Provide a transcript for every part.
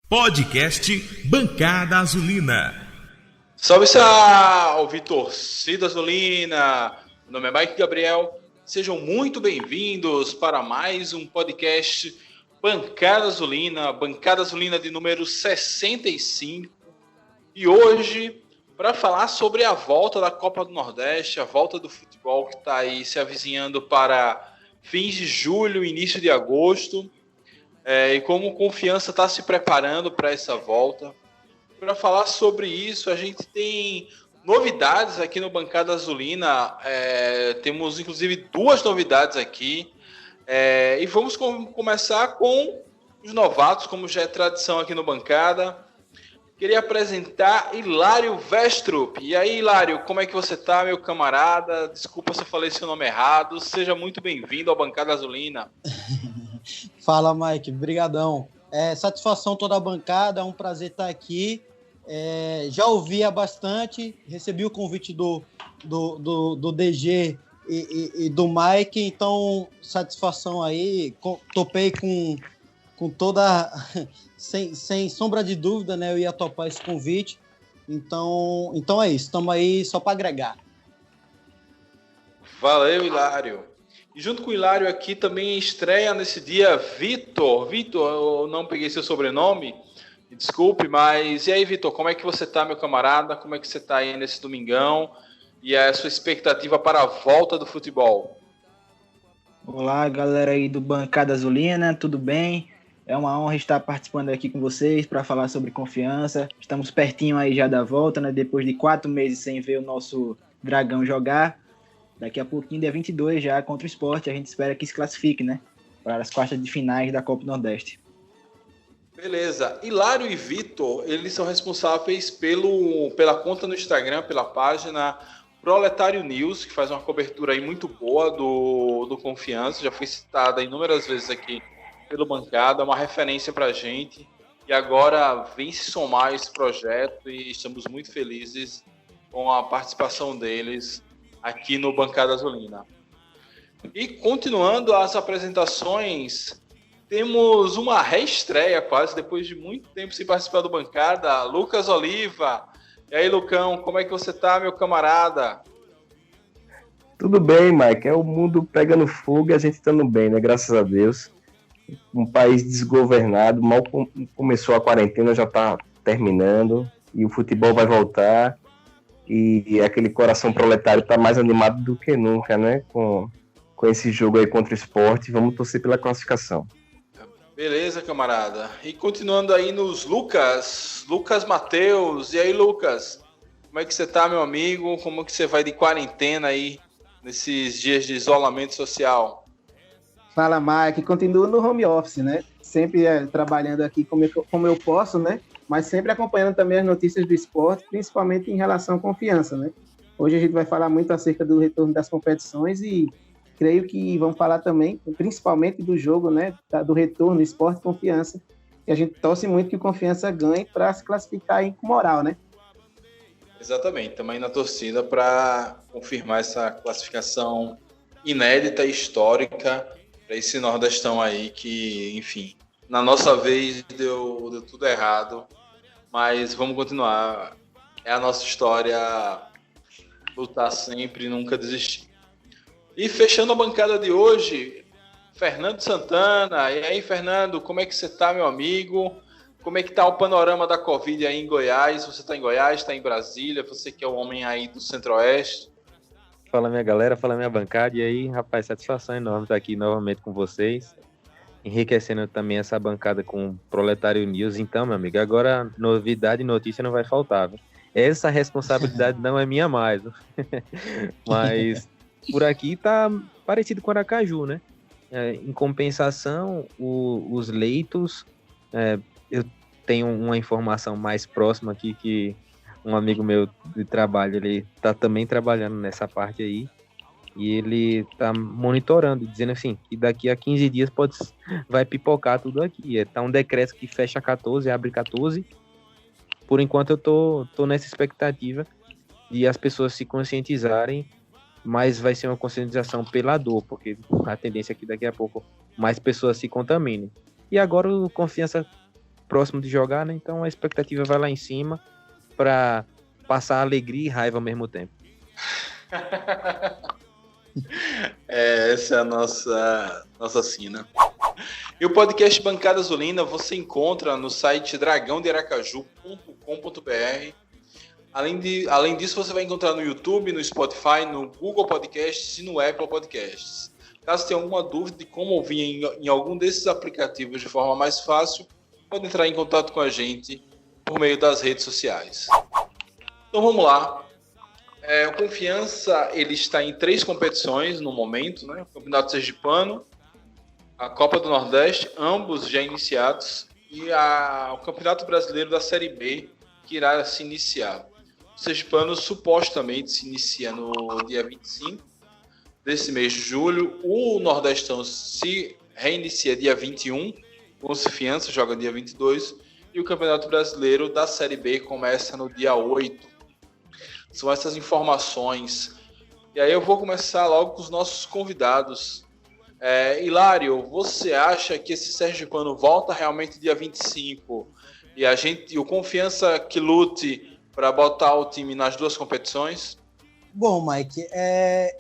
Podcast Bancada Azulina. Salve, torcida azulina! Meu nome é Mike Gabriel. Sejam muito bem-vindos para mais um podcast Bancada Azulina de número 65. E hoje, para falar sobre a volta da Copa do Nordeste, a volta do futebol que está aí se avizinhando para fins de julho, início de agosto, e como Confiança está se preparando para essa volta. Para falar sobre isso, a gente tem novidades aqui no Bancada Azulina. Temos, inclusive, duas novidades aqui. E vamos começar com os novatos, como já é tradição aqui no Bancada. Queria apresentar Hilário Westrup. E aí, Hilário, como é que você está, meu camarada? Desculpa se eu falei seu nome errado. Seja muito bem-vindo ao Bancada Azulina. Fala, Mike. Brigadão. Satisfação toda a bancada, é um prazer estar aqui. Já ouvia bastante, recebi o convite do DG e do Mike, então satisfação aí, topei com toda, sem sombra de dúvida, né, eu ia topar esse convite, então é isso, estamos aí só para agregar. Valeu, Hilário. E junto com o Hilário aqui também estreia nesse dia Vitor, eu não peguei seu sobrenome, me desculpe, mas e aí, Vitor, como é que você tá, meu camarada? Como é que você tá aí nesse domingão? E a sua expectativa para a volta do futebol? Olá, galera aí do Bancada Azulina, tudo bem? É uma honra estar participando aqui com vocês para falar sobre Confiança. Estamos pertinho aí já da volta, né? Depois de 4 meses sem ver o nosso Dragão jogar. Daqui a pouquinho, dia 22, já contra o Sport, a gente espera que se classifique, né? Para as quartas de finais da Copa do Nordeste. Beleza. Hilário e Vitor, eles são responsáveis pela conta no Instagram, pela página Proletário News, que faz uma cobertura aí muito boa do Confiança. Já foi citada inúmeras vezes aqui pelo Bancada, é uma referência para a gente. E agora vem se somar esse projeto e estamos muito felizes com a participação deles aqui no Bancada Azulina. E continuando as apresentações, temos uma reestreia quase, depois de muito tempo sem participar do Bancada, Lucas Oliva. E aí, Lucão, como é que você tá, meu camarada? Tudo bem, Mike, é o mundo pegando fogo e a gente estando bem, né, graças a Deus. Um país desgovernado, mal começou a quarentena, já tá terminando, e o futebol vai voltar. E aquele coração proletário tá mais animado do que nunca, né? Com esse jogo aí contra o Sport. Vamos torcer pela classificação. Beleza, camarada. E continuando aí nos Lucas Mateus. E aí, Lucas? Como é que você tá, meu amigo? Como é que você vai de quarentena aí, nesses dias de isolamento social? Fala, Mike. Continuo no home office, né? Sempre trabalhando aqui como eu posso, né? Mas sempre acompanhando também as notícias do esporte, principalmente em relação à Confiança, né? Hoje a gente vai falar muito acerca do retorno das competições e creio que vamos falar também, principalmente do jogo, né? Do retorno, Esporte Confiança, e a gente torce muito que o Confiança ganhe para se classificar aí com moral, né? Exatamente, também na torcida para confirmar essa classificação inédita e histórica para esse Nordestão aí que, enfim, na nossa vez deu tudo errado, mas vamos continuar. É a nossa história, lutar sempre e nunca desistir. E fechando a bancada de hoje, Fernando Santana. E aí, Fernando, como é que você tá, meu amigo? Como é que tá o panorama da Covid aí em Goiás? Você tá em Goiás, tá em Brasília? Você que é o homem aí do Centro-Oeste. Fala, minha galera, fala, minha bancada. E aí, rapaz, satisfação enorme estar aqui novamente com vocês, enriquecendo também essa bancada com o Proletário News. Então, meu amigo, agora novidade e notícia não vai faltar, viu? Essa responsabilidade não é minha mais, viu? Mas por aqui tá parecido com Aracaju, né? Em compensação, os leitos, eu tenho uma informação mais próxima aqui que um amigo meu de trabalho, ele tá também trabalhando nessa parte aí, e ele tá monitorando, dizendo assim, que daqui a 15 dias vai pipocar tudo aqui. Tá um decreto que fecha 14, abre 14. Por enquanto eu tô nessa expectativa de as pessoas se conscientizarem, mas vai ser uma conscientização pela dor, porque a tendência é que daqui a pouco mais pessoas se contaminem. E agora o Confiança próximo de jogar, né? Então a expectativa vai lá em cima para passar alegria e raiva ao mesmo tempo. Essa é a nossa sina. E o podcast Bancada Azulina você encontra no site dragãodearacaju.com.br. Além disso, você vai encontrar no YouTube, no Spotify, no Google Podcasts e no Apple Podcasts. Caso tenha alguma dúvida de como ouvir em algum desses aplicativos de forma mais fácil, pode entrar em contato com a gente por meio das redes sociais. Então vamos lá. O Confiança ele está em 3 competições no momento, né? O Campeonato Sergipano, a Copa do Nordeste, ambos já iniciados, e o Campeonato Brasileiro da Série B, que irá se iniciar. O Sergipano supostamente se inicia no dia 25 desse mês de julho. O Nordestão se reinicia dia 21, o Confiança joga dia 22, e o Campeonato Brasileiro da Série B começa no dia 8. São essas informações. E aí eu vou começar logo com os nossos convidados. Hilário, você acha que esse Sergipano volta realmente dia 25 e o Confiança que lute para botar o time nas 2 competições? Bom, Mike,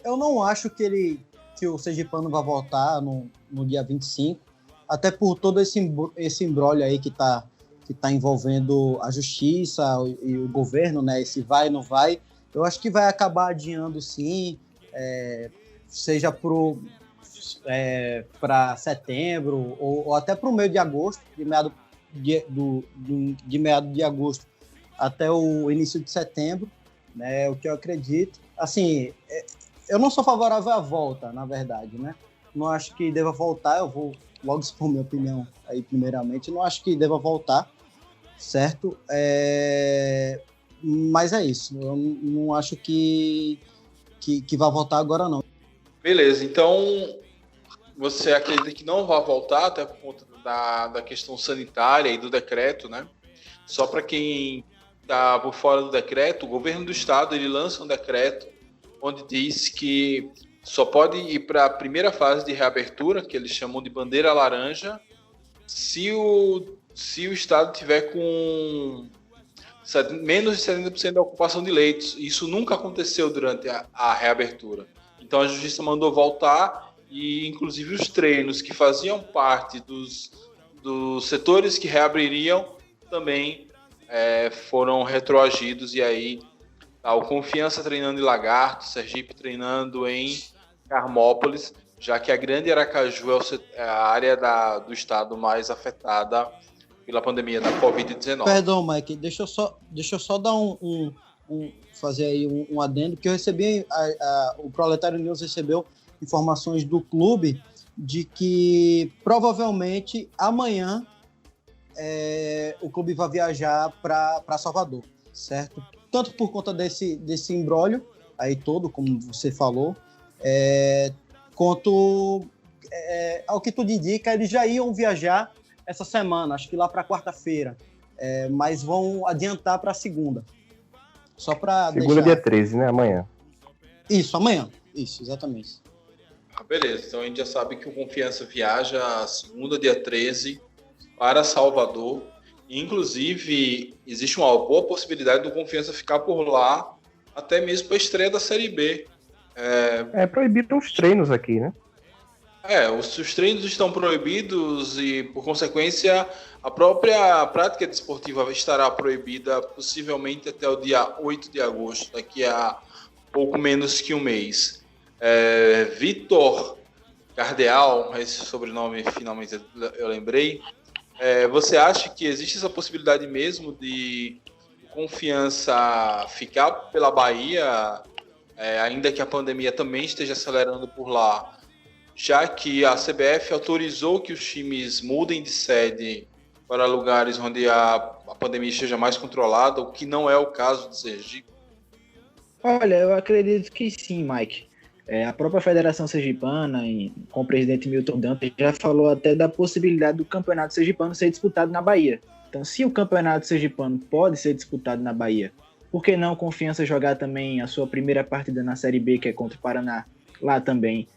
eu não acho que o Sergipano vai voltar no dia 25, até por todo esse imbróglio aí que tá envolvendo a justiça e o governo, né? Esse vai e não vai. Eu acho que vai acabar adiando sim, seja para setembro ou até para o meio de agosto, de meado de agosto até o início de setembro, né? O que eu acredito. Assim, eu não sou favorável à volta, na verdade, né? Não acho que deva voltar. Eu vou logo expor minha opinião aí primeiramente. Não acho que deva voltar, certo? Mas é isso. Eu não acho que vai voltar agora, não. Beleza, então você acredita que não vai voltar até por conta da questão sanitária e do decreto, né? Só para quem está por fora do decreto, o governo do estado ele lança um decreto onde diz que só pode ir para a primeira fase de reabertura, que eles chamam de bandeira laranja, se o estado tiver com menos de 70% da ocupação de leitos. Isso nunca aconteceu durante a reabertura. Então a justiça mandou voltar e inclusive os treinos que faziam parte dos setores que reabririam também foram retroagidos, e aí o Confiança treinando em Lagarto, Sergipe treinando em Carmópolis, já que a Grande Aracaju é a área do estado mais afetada pela pandemia da Covid-19. Perdão, Mike, deixa eu só dar fazer aí um adendo, que eu recebi, o Proletário News recebeu informações do clube de que provavelmente amanhã o clube vai viajar para Salvador, certo? Tanto por conta desse imbróglio aí todo, como você falou, quanto ao que tudo indica, eles já iam viajar essa semana, acho que lá para quarta-feira, mas vão adiantar para segunda. Só para Segunda, dia 13, né? Amanhã. Isso, amanhã. Isso, exatamente. Beleza, então a gente já sabe que o Confiança viaja segunda, dia 13, para Salvador. Inclusive, existe uma boa possibilidade do Confiança ficar por lá, até mesmo para a estreia da Série B. Proibiram os treinos aqui, né? Os treinos estão proibidos e, por consequência, a própria prática desportiva estará proibida possivelmente até o dia 8 de agosto, daqui a pouco menos que um mês. Vitor Cardeal, esse sobrenome finalmente eu lembrei. Você acha que existe essa possibilidade mesmo de Confiança ficar pela Bahia, ainda que a pandemia também esteja acelerando por lá, já que a CBF autorizou que os times mudem de sede para lugares onde a pandemia esteja mais controlada, o que não é o caso de Sergipe? Olha, eu acredito que sim, Mike. A própria Federação Sergipana, com o presidente Milton Dantas, já falou até da possibilidade do Campeonato Sergipano ser disputado na Bahia. Então, se o Campeonato Sergipano pode ser disputado na Bahia, por que não Confiança jogar também a sua primeira partida na Série B, que é contra o Paraná, lá também?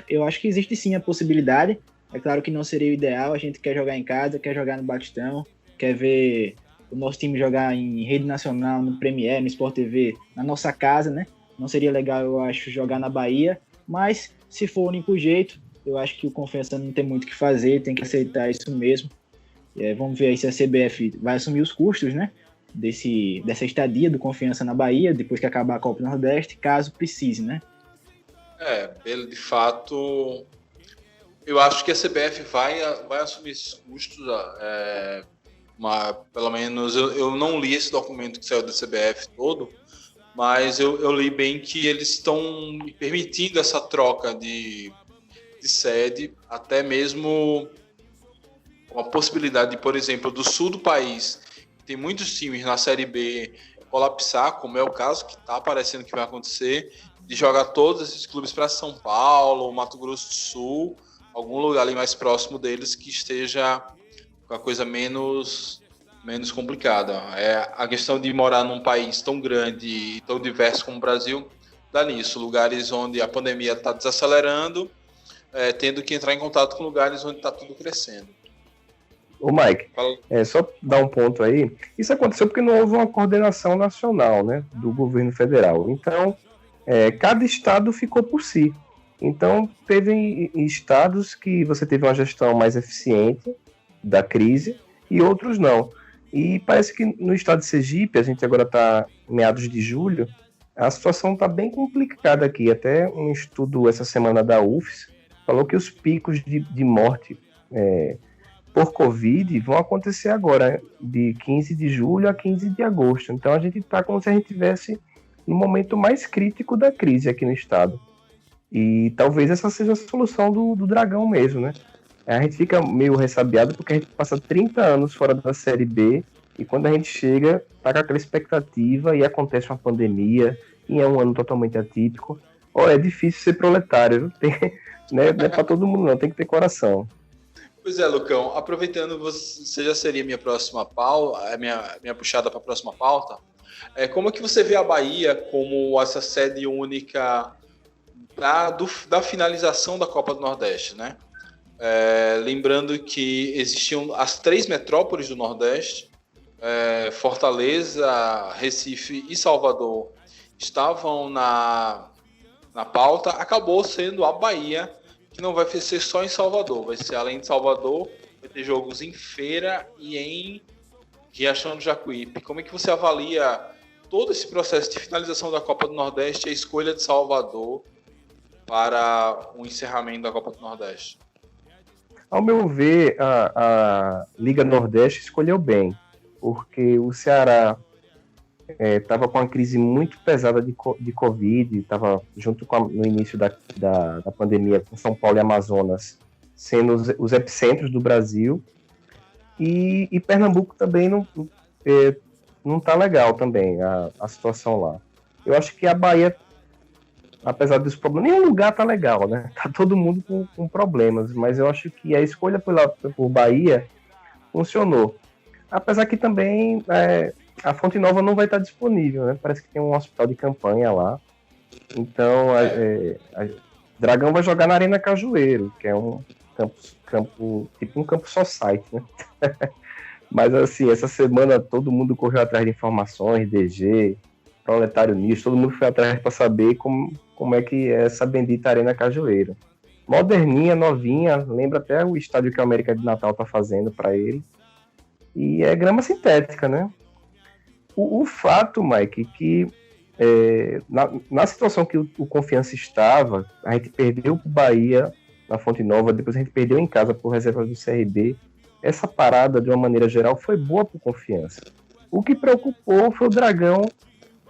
Eu acho que existe sim a possibilidade. É claro que não seria o ideal, a gente quer jogar em casa, quer jogar no Batistão, quer ver o nosso time jogar em rede nacional, no Premier, no Sport TV, na nossa casa, né? Não seria legal, eu acho, jogar na Bahia, mas se for o único jeito, eu acho que o Confiança não tem muito o que fazer, tem que aceitar isso mesmo. Vamos ver aí se a CBF vai assumir os custos, né? Dessa estadia do Confiança na Bahia, depois que acabar a Copa do Nordeste, caso precise, né? Ele de fato, eu acho que a CBF vai assumir esses custos, pelo menos eu não li esse documento que saiu da CBF todo, mas eu li bem que eles estão permitindo essa troca de sede, até mesmo uma possibilidade, por exemplo, do sul do país, que tem muitos times na Série B, colapsar, como é o caso que está parecendo que vai acontecer, de jogar todos esses clubes para São Paulo, Mato Grosso do Sul, algum lugar ali mais próximo deles que esteja com a coisa menos complicada. A questão de morar num país tão grande e tão diverso como o Brasil, dá nisso, lugares onde a pandemia está desacelerando, tendo que entrar em contato com lugares onde está tudo crescendo. Ô Mike, só dar um ponto aí, isso aconteceu porque não houve uma coordenação nacional, né, do governo federal. Então, cada estado ficou por si. Então, teve estados que você teve uma gestão mais eficiente da crise e outros não. E parece que no estado de Sergipe, a gente agora está em meados de julho, a situação está bem complicada aqui. Até um estudo essa semana da UFES falou que os picos de morte por Covid vão acontecer agora, de 15 de julho a 15 de agosto. Então, a gente está como se a gente tivesse no momento mais crítico da crise aqui no estado. E talvez essa seja a solução do Dragão mesmo, né? A gente fica meio ressabiado porque a gente passa 30 anos fora da Série B e quando a gente chega, tá com aquela expectativa e acontece uma pandemia e é um ano totalmente atípico. É difícil ser proletário, não é pra todo mundo não, tem que ter coração. Pois é, Lucão, aproveitando, você já seria minha próxima pauta, minha puxada para a próxima pauta. Como é que você vê a Bahia como essa sede única da finalização da Copa do Nordeste, né? Lembrando que existiam as 3 metrópoles do Nordeste, Fortaleza, Recife e Salvador, estavam na pauta. Acabou sendo a Bahia, que não vai ser só em Salvador, vai ser além de Salvador, vai ter jogos em Feira e em Riachão do Jacuípe. Como é que você avalia todo esse processo de finalização da Copa do Nordeste e a escolha de Salvador para o encerramento da Copa do Nordeste? Ao meu ver, a Liga Nordeste escolheu bem, porque o Ceará estava com uma crise muito pesada de Covid, estava junto no início da pandemia com São Paulo e Amazonas sendo os epicentros do Brasil, e Pernambuco também não está legal também a situação lá. Eu acho que a Bahia, apesar dos problemas, nenhum lugar tá legal, né? Tá todo mundo com problemas, mas eu acho que a escolha por Bahia funcionou. Apesar que também a Fonte Nova não vai estar disponível, né? Parece que tem um hospital de campanha lá. Então, Dragão vai jogar na Arena Cajueiro, que é um campo tipo um campo society, né? Mas assim, essa semana todo mundo correu atrás de informações, DG, Proletário News, todo mundo foi atrás para saber como é que é essa bendita Arena Cajueiro. Moderninha, novinha, lembra até o estádio que a América de Natal tá fazendo para ele. E é grama sintética, né? O fato, Mike, que na situação que o Confiança estava, a gente perdeu pro Bahia na Fonte Nova, depois a gente perdeu em casa por reserva do CRB. Essa parada, de uma maneira geral, foi boa pro Confiança. O que preocupou foi o Dragão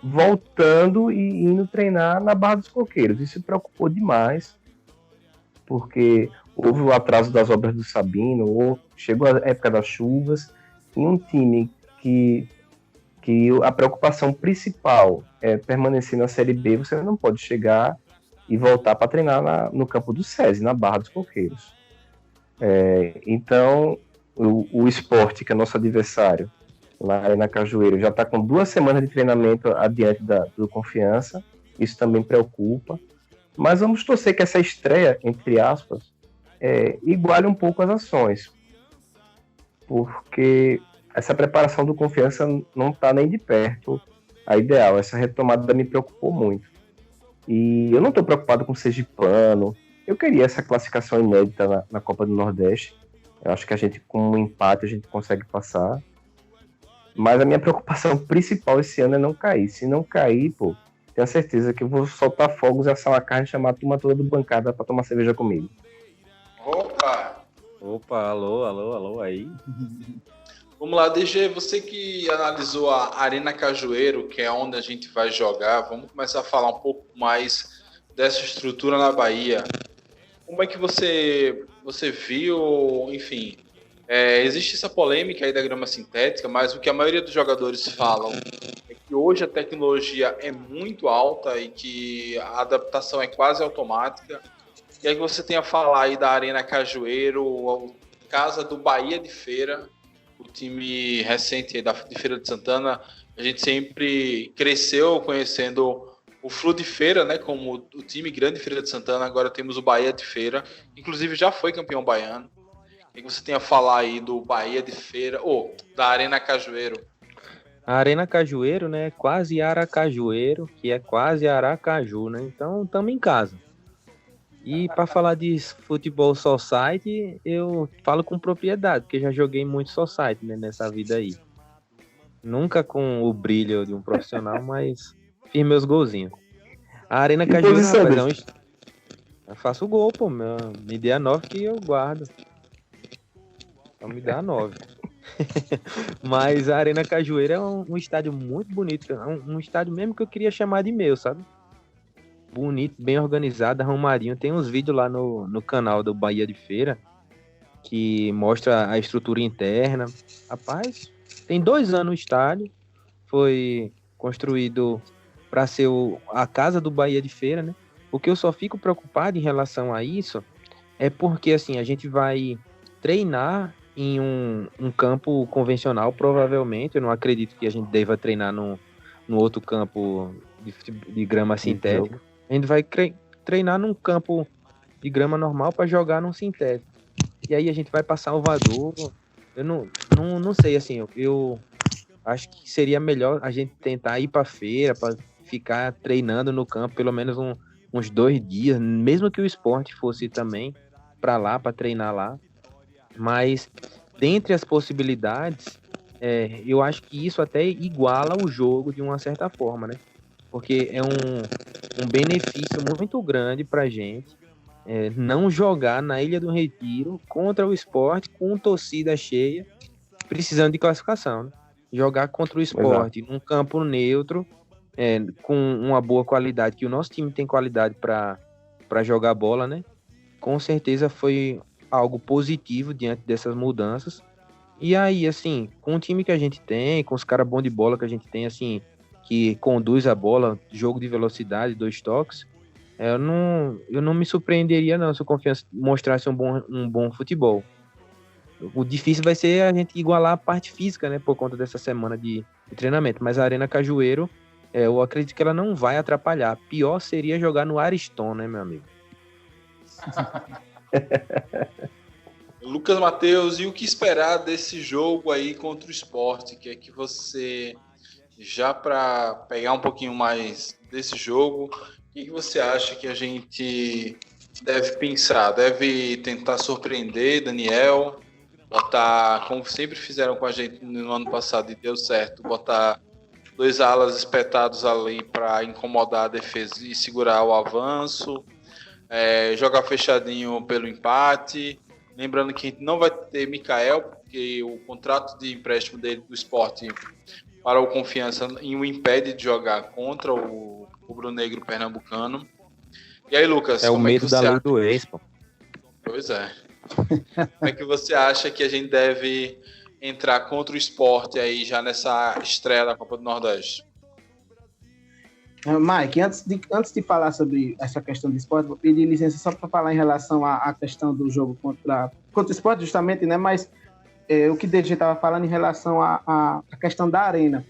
voltando e indo treinar na Barra dos Coqueiros. Isso preocupou demais, porque houve o atraso das obras do Sabino, chegou a época das chuvas, e um time que a preocupação principal é permanecer na Série B, você não pode chegar e voltar para treinar no campo do SESI, na Barra dos Coqueiros. Então, o Sport, que é nosso adversário, lá na Cajueiro, já está com 2 semanas de treinamento adiante do Confiança, isso também preocupa, mas vamos torcer que essa estreia, entre aspas, iguale um pouco as ações, porque essa preparação do Confiança não está nem de perto a ideal. Essa retomada me preocupou muito. E eu não estou preocupado com o Sergipano. Eu queria essa classificação inédita na Copa do Nordeste. Eu acho que a gente, com um empate, a gente consegue passar. Mas a minha preocupação principal esse ano é não cair. Se não cair, pô, tenho certeza que eu vou soltar fogos e assar uma carne e chamar a turma toda do bancada para tomar cerveja comigo. Opa, alô, aí. Vamos lá, DG, você que analisou a Arena Cajueiro, que é onde a gente vai jogar, vamos começar a falar um pouco mais dessa estrutura na Bahia. Como é que você viu, enfim, existe essa polêmica aí da grama sintética, mas o que a maioria dos jogadores falam é que hoje a tecnologia é muito alta e que a adaptação é quase automática. E aí você tem a falar aí da Arena Cajueiro, casa do Bahia de Feira, o time recente aí de Feira de Santana. A gente sempre cresceu conhecendo o Flu de Feira, né, como o time grande de Feira de Santana. Agora temos o Bahia de Feira, inclusive já foi campeão baiano. O que você tem a falar aí do Bahia de Feira, ou da Arena Cajueiro? A Arena Cajueiro, né, é quase Aracajueiro, que é quase Aracaju, né? Então, estamos em casa. E para falar de futebol society, eu falo com propriedade, porque já joguei muito society, né, nessa vida aí. Nunca com o brilho de um profissional, mas fiz meus golzinhos. A Arena Cajueiro, rapaz, eu faço gol, pô. Me dê a 9 que eu guardo. Então me dá a 9. Mas a Arena Cajueiro é um estádio muito bonito. Um estádio mesmo que eu queria chamar de meu, sabe? Bonito, bem organizado, arrumadinho. Tem uns vídeos lá no canal do Bahia de Feira que mostra a estrutura interna. Rapaz, tem 2 anos o estádio. Foi construído para ser a casa do Bahia de Feira, né? O que eu só fico preocupado em relação a isso é porque, assim, a gente vai treinar em um campo convencional, provavelmente. Eu não acredito que a gente deva treinar no outro campo de grama sintética. A gente vai treinar num campo de grama normal para jogar num sintético. E aí a gente vai para Salvador. Eu não sei, assim, eu acho que seria melhor a gente tentar ir para feira, para ficar treinando no campo pelo menos uns 2 dias, mesmo que o Sport fosse também para lá, para treinar lá. Mas, dentre as possibilidades, eu acho que isso até iguala o jogo de uma certa forma, né? Porque é um benefício muito grande pra gente não jogar na Ilha do Retiro contra o Sport com torcida cheia, precisando de classificação, né? Jogar contra o Sport num campo neutro, com uma boa qualidade, que o nosso time tem qualidade para jogar bola, né? Com certeza foi algo positivo diante dessas mudanças. E aí, assim, com o time que a gente tem, com os caras bons de bola que a gente tem, assim, que conduz a bola, jogo de velocidade, 2 toques, eu não me surpreenderia não se o Confiança mostrasse um bom futebol. O difícil vai ser a gente igualar a parte física, né, por conta dessa semana de treinamento. Mas a Arena Cajueiro, eu acredito que ela não vai atrapalhar. Pior seria jogar no Ariston, né, meu amigo? Lucas Matheus, e o que esperar desse jogo aí contra o Sport? Que é que você, já para pegar um pouquinho mais desse jogo, o que você acha que a gente deve pensar? Deve tentar surpreender Daniel, botar, como sempre fizeram com a gente no ano passado e deu certo, botar 2 alas espetados ali para incomodar a defesa e segurar o avanço, jogar fechadinho pelo empate. Lembrando que a gente não vai ter Mikael, porque o contrato de empréstimo dele do Sport para o Confiança o impede de jogar contra o rubro-negro pernambucano. E aí, Lucas? É o medo da lei do ex, pô. Pois é. Como é que você acha que a gente deve entrar contra o Sport aí já nessa estreia da Copa do Nordeste? Mike, antes de falar sobre essa questão do Sport, vou pedir licença só para falar em relação à questão do jogo contra o Sport, justamente, né? Mas o que o DG estava falando em relação à questão da arena.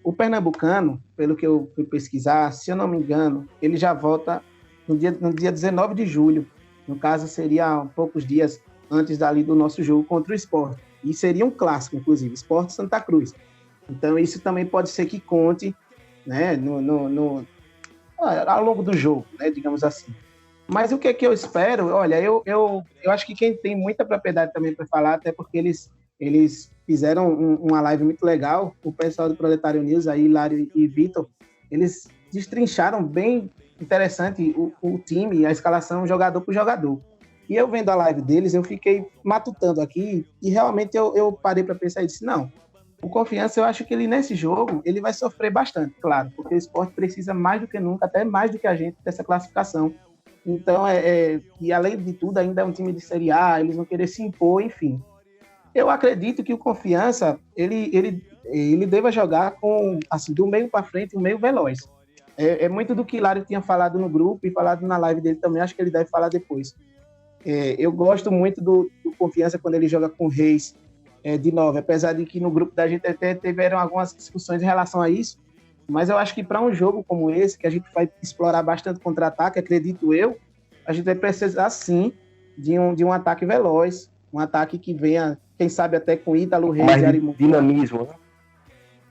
O pernambucano, pelo que eu fui pesquisar, se eu não me engano, ele já volta no dia 19 de julho. No caso, seria poucos dias antes dali do nosso jogo contra o Sport. E seria um clássico, inclusive, Sport Santa Cruz. Então, isso também pode ser que conte, né, ao longo do jogo, né, digamos assim. Mas o que é que eu espero? Olha, eu acho que quem tem muita propriedade também para falar, até porque eles fizeram uma live muito legal, o pessoal do Proletário News, aí, Hilário e Vitor, eles destrincharam bem interessante o time, a escalação jogador por jogador. E eu vendo a live deles, eu fiquei matutando aqui e realmente eu parei para pensar e disse, não, o Confiança, eu acho que ele nesse jogo, ele vai sofrer bastante, claro, porque o Sport precisa mais do que nunca, até mais do que a gente, dessa classificação. Então, e além de tudo, ainda é um time de Série A, eles vão querer se impor, enfim. Eu acredito que o Confiança, ele deva jogar com, assim, do meio para frente, um meio veloz. É muito do que Hilário tinha falado no grupo e falado na live dele também, acho que ele deve falar depois. Eu gosto muito do Confiança quando ele joga com Reis de 9, apesar de que no grupo da gente até tiveram algumas discussões em relação a isso, mas eu acho que para um jogo como esse, que a gente vai explorar bastante contra-ataque, acredito eu, a gente vai precisar sim de um ataque veloz, um ataque que venha, quem sabe até com Ítalo, Reis e Arimundo. Dinamismo, né?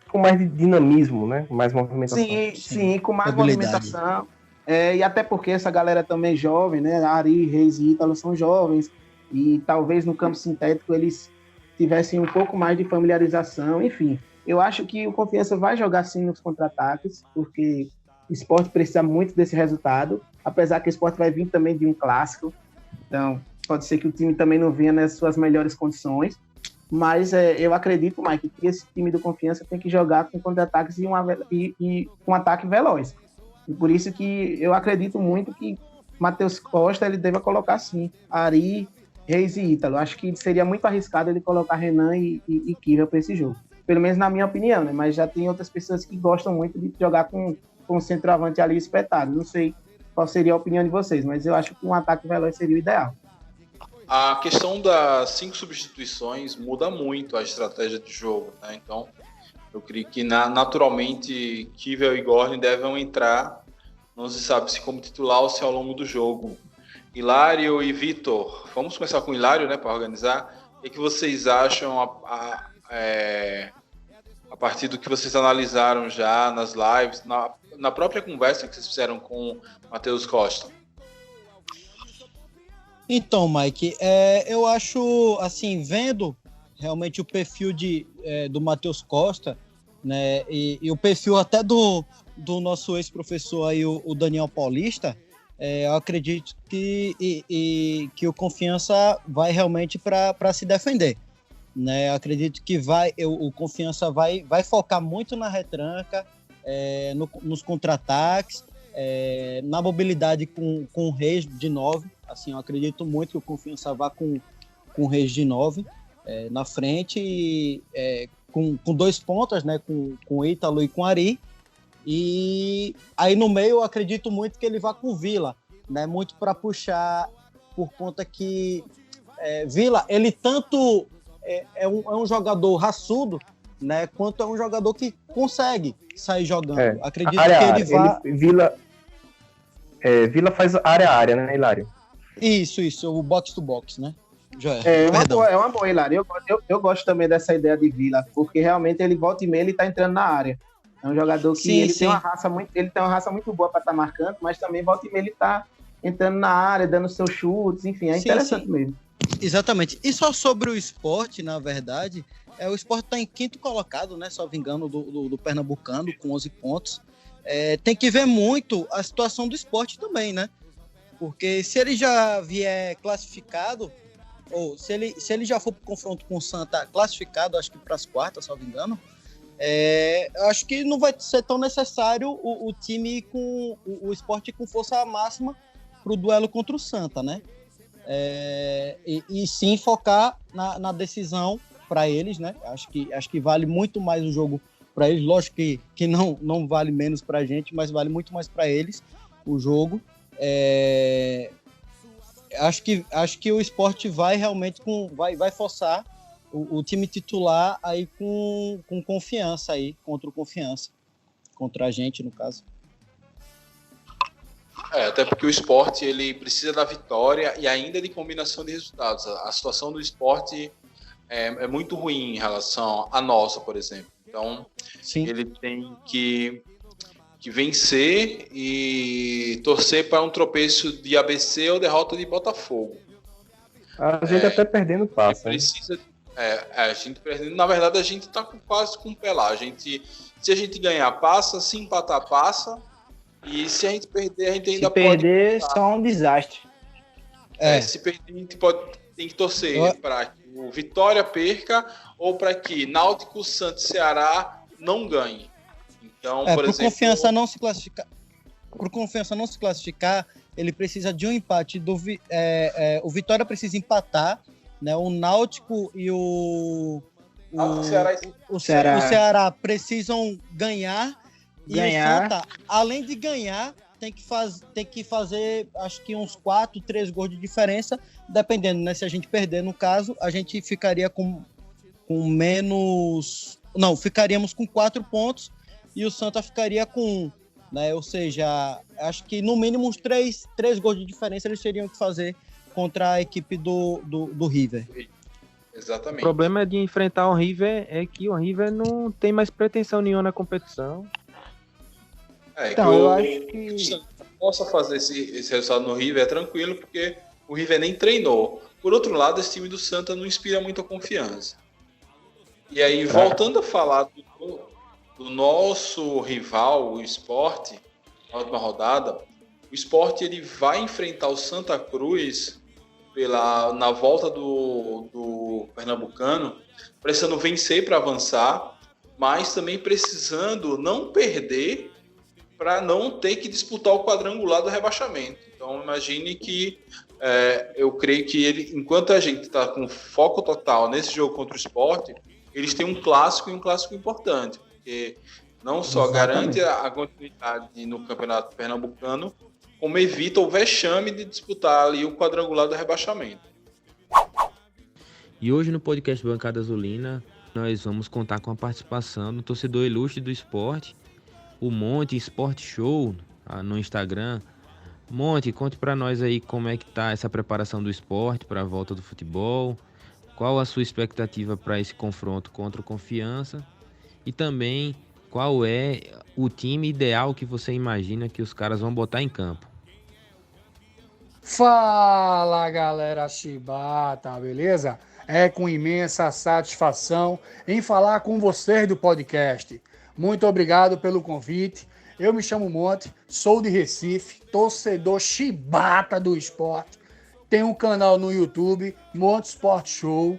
Com mais de dinamismo, né? Mais movimentação. Sim, com mais movimentação. E até porque essa galera também é jovem, né? Ari, Reis e Ítalo são jovens, e talvez no campo sintético eles tivessem um pouco mais de familiarização, enfim. Eu acho que o Confiança vai jogar sim nos contra-ataques, porque o Sport precisa muito desse resultado, apesar que o Sport vai vir também de um clássico, então pode ser que o time também não venha nas suas melhores condições, mas eu acredito, Mike, que esse time do Confiança tem que jogar com contra-ataques e um ataque veloz. E por isso que eu acredito muito que Matheus Costa ele deva colocar sim Ari, Reis e Ítalo. Acho que seria muito arriscado ele colocar Renan e Kiva para esse jogo. Pelo menos na minha opinião, né? Mas já tem outras pessoas que gostam muito de jogar com o centroavante ali espetado. Não sei qual seria a opinião de vocês, mas eu acho que um ataque veloz seria o ideal. A questão das 5 substituições muda muito a estratégia de jogo, né? Então, eu creio que naturalmente Kivel e Gordon devem entrar, não se sabe se como titular ou se ao longo do jogo. Hilário e Vitor, vamos começar com o Hilário, né, para organizar. O que vocês acham a partir do que vocês analisaram já nas lives, na própria conversa que vocês fizeram com o Matheus Costa? Então, Mike, eu acho, assim, vendo realmente o perfil do Matheus Costa, né, e o perfil até do nosso ex-professor aí, o Daniel Paulista, eu acredito que o Confiança vai realmente para se defender, né? Eu acredito que o Confiança vai focar muito na retranca, nos contra-ataques, na mobilidade com o Reis de 9. Assim, eu acredito muito que o Confiança vá com o Reis de 9 na frente, com 2 pontas, né? Com o Ítalo e com o Ari. E aí no meio eu acredito muito que ele vá com o Vila, né? Muito para puxar, por conta que Vila, ele tanto é um jogador raçudo, né? Quanto é um jogador que consegue sair jogando. Acredito que ele vá... Vila faz área a área, né, Hilário? Isso, o box to box, né? Uma boa, Hilário. Eu gosto também dessa ideia de Vila, porque realmente ele volta e meia, ele tá entrando na área. É um jogador que tem uma raça muito boa para estar marcando, mas também volta e meia ele tá entrando na área, dando seus chutes, enfim, interessante mesmo. Exatamente. E só sobre o Sport, na verdade, o Sport tá em 5º colocado, né? Só vingando do Pernambucano, com 11 pontos. Tem que ver muito a situação do Sport também, né? Porque se ele já vier classificado, ou se ele já for pro confronto com o Santa classificado, acho que para as quartas, só vingando, acho que não vai ser tão necessário o time com o Sport com força máxima para o duelo contra o Santa, né? E sim focar na decisão para eles, né? Acho que vale muito mais o jogo para eles. Lógico que não vale menos para a gente, mas vale muito mais para eles o jogo. Acho que o Sport vai realmente vai forçar o time titular aí com confiança aí, contra o Confiança. Contra a gente, no caso. Até porque o Sport ele precisa da vitória e ainda de combinação de resultados. A situação do Sport é muito ruim em relação à nossa, por exemplo. Então, Sim. ele tem que vencer e torcer para um tropeço de ABC ou derrota de Botafogo. A gente até perdendo passa. Precisa, a gente perdendo. Na verdade, a gente está quase com o pé lá. Se a gente ganhar, passa. Se empatar, passa. E se a gente perder, a gente ainda pode... Se perder, só um desastre. Se perder, a gente tem que torcer para que o Vitória perca ou para que Náutico, Santos e Ceará não ganhem. Então, por exemplo... Confiança não se classificar... Por Confiança não se classificar, ele precisa de um empate. O Vitória precisa empatar, né? O Náutico e o Ceará precisam ganhar. E o Santa, além de ganhar, tem que fazer, acho que uns 4, 3 gols de diferença, dependendo, né? Se a gente perder, no caso, a gente ficaria com menos... Não, ficaríamos com 4 pontos e o Santa ficaria com 1, né? Ou seja, acho que no mínimo uns 3 gols de diferença eles teriam que fazer contra a equipe do River. Exatamente. O problema de enfrentar o River é que o River não tem mais pretensão nenhuma na competição. Então, eu acho que... O Santa possa fazer esse resultado no River é tranquilo, porque o River nem treinou. Por outro lado, esse time do Santa não inspira muita confiança. E aí, voltando a falar do nosso rival, o Sport, na última rodada, o Sport ele vai enfrentar o Santa Cruz na volta do Pernambucano, precisando vencer para avançar, mas também precisando não perder para não ter que disputar o quadrangular do rebaixamento. Então, imagine que eu creio que ele, enquanto a gente está com foco total nesse jogo contra o Sport, eles têm um clássico e um clássico importante, porque não só garante a continuidade no Campeonato Pernambucano, como evita o vexame de disputar ali o quadrangular do rebaixamento. E hoje no podcast Bancada Azulina, nós vamos contar com a participação do torcedor ilustre do Sport, o Monte Sport Show, no Instagram. Monte, conte para nós aí como é que tá essa preparação do Sport para a volta do futebol, qual a sua expectativa para esse confronto contra o Confiança e também qual é o time ideal que você imagina que os caras vão botar em campo. Fala, galera chibata, beleza? É com imensa satisfação em falar com vocês do podcast. Muito obrigado pelo convite. Eu me chamo Monte, sou de Recife, torcedor chibata do esporte. Tenho um canal no YouTube, Monte Sport Show,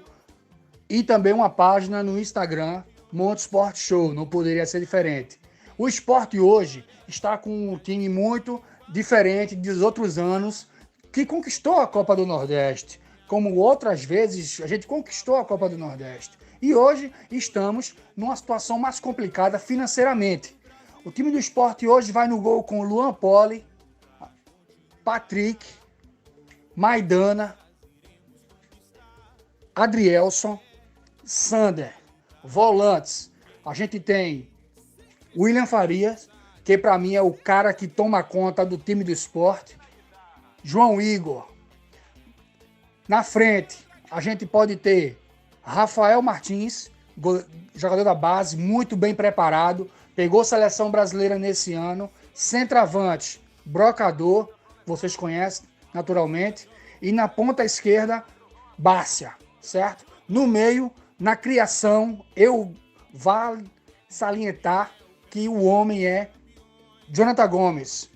e também uma página no Instagram, Monte Sport Show, não poderia ser diferente. O esporte hoje está com um time muito diferente dos outros anos, que conquistou a Copa do Nordeste, como outras vezes a gente conquistou a Copa do Nordeste. E hoje estamos numa situação mais complicada financeiramente. O time do Sport hoje vai no gol com Luan Poli, Patrick, Maidana, Adrielson, Sander. Volantes, a gente tem William Farias, que para mim é o cara que toma conta do time do Sport. João Igor. Na frente, a gente pode ter Rafael Martins, jogador da base, muito bem preparado, pegou seleção brasileira nesse ano. Centroavante, Brocador, vocês conhecem naturalmente. E na ponta esquerda, Bárcia, certo? No meio, na criação, eu vale salientar que o homem é Jonathan Gomes,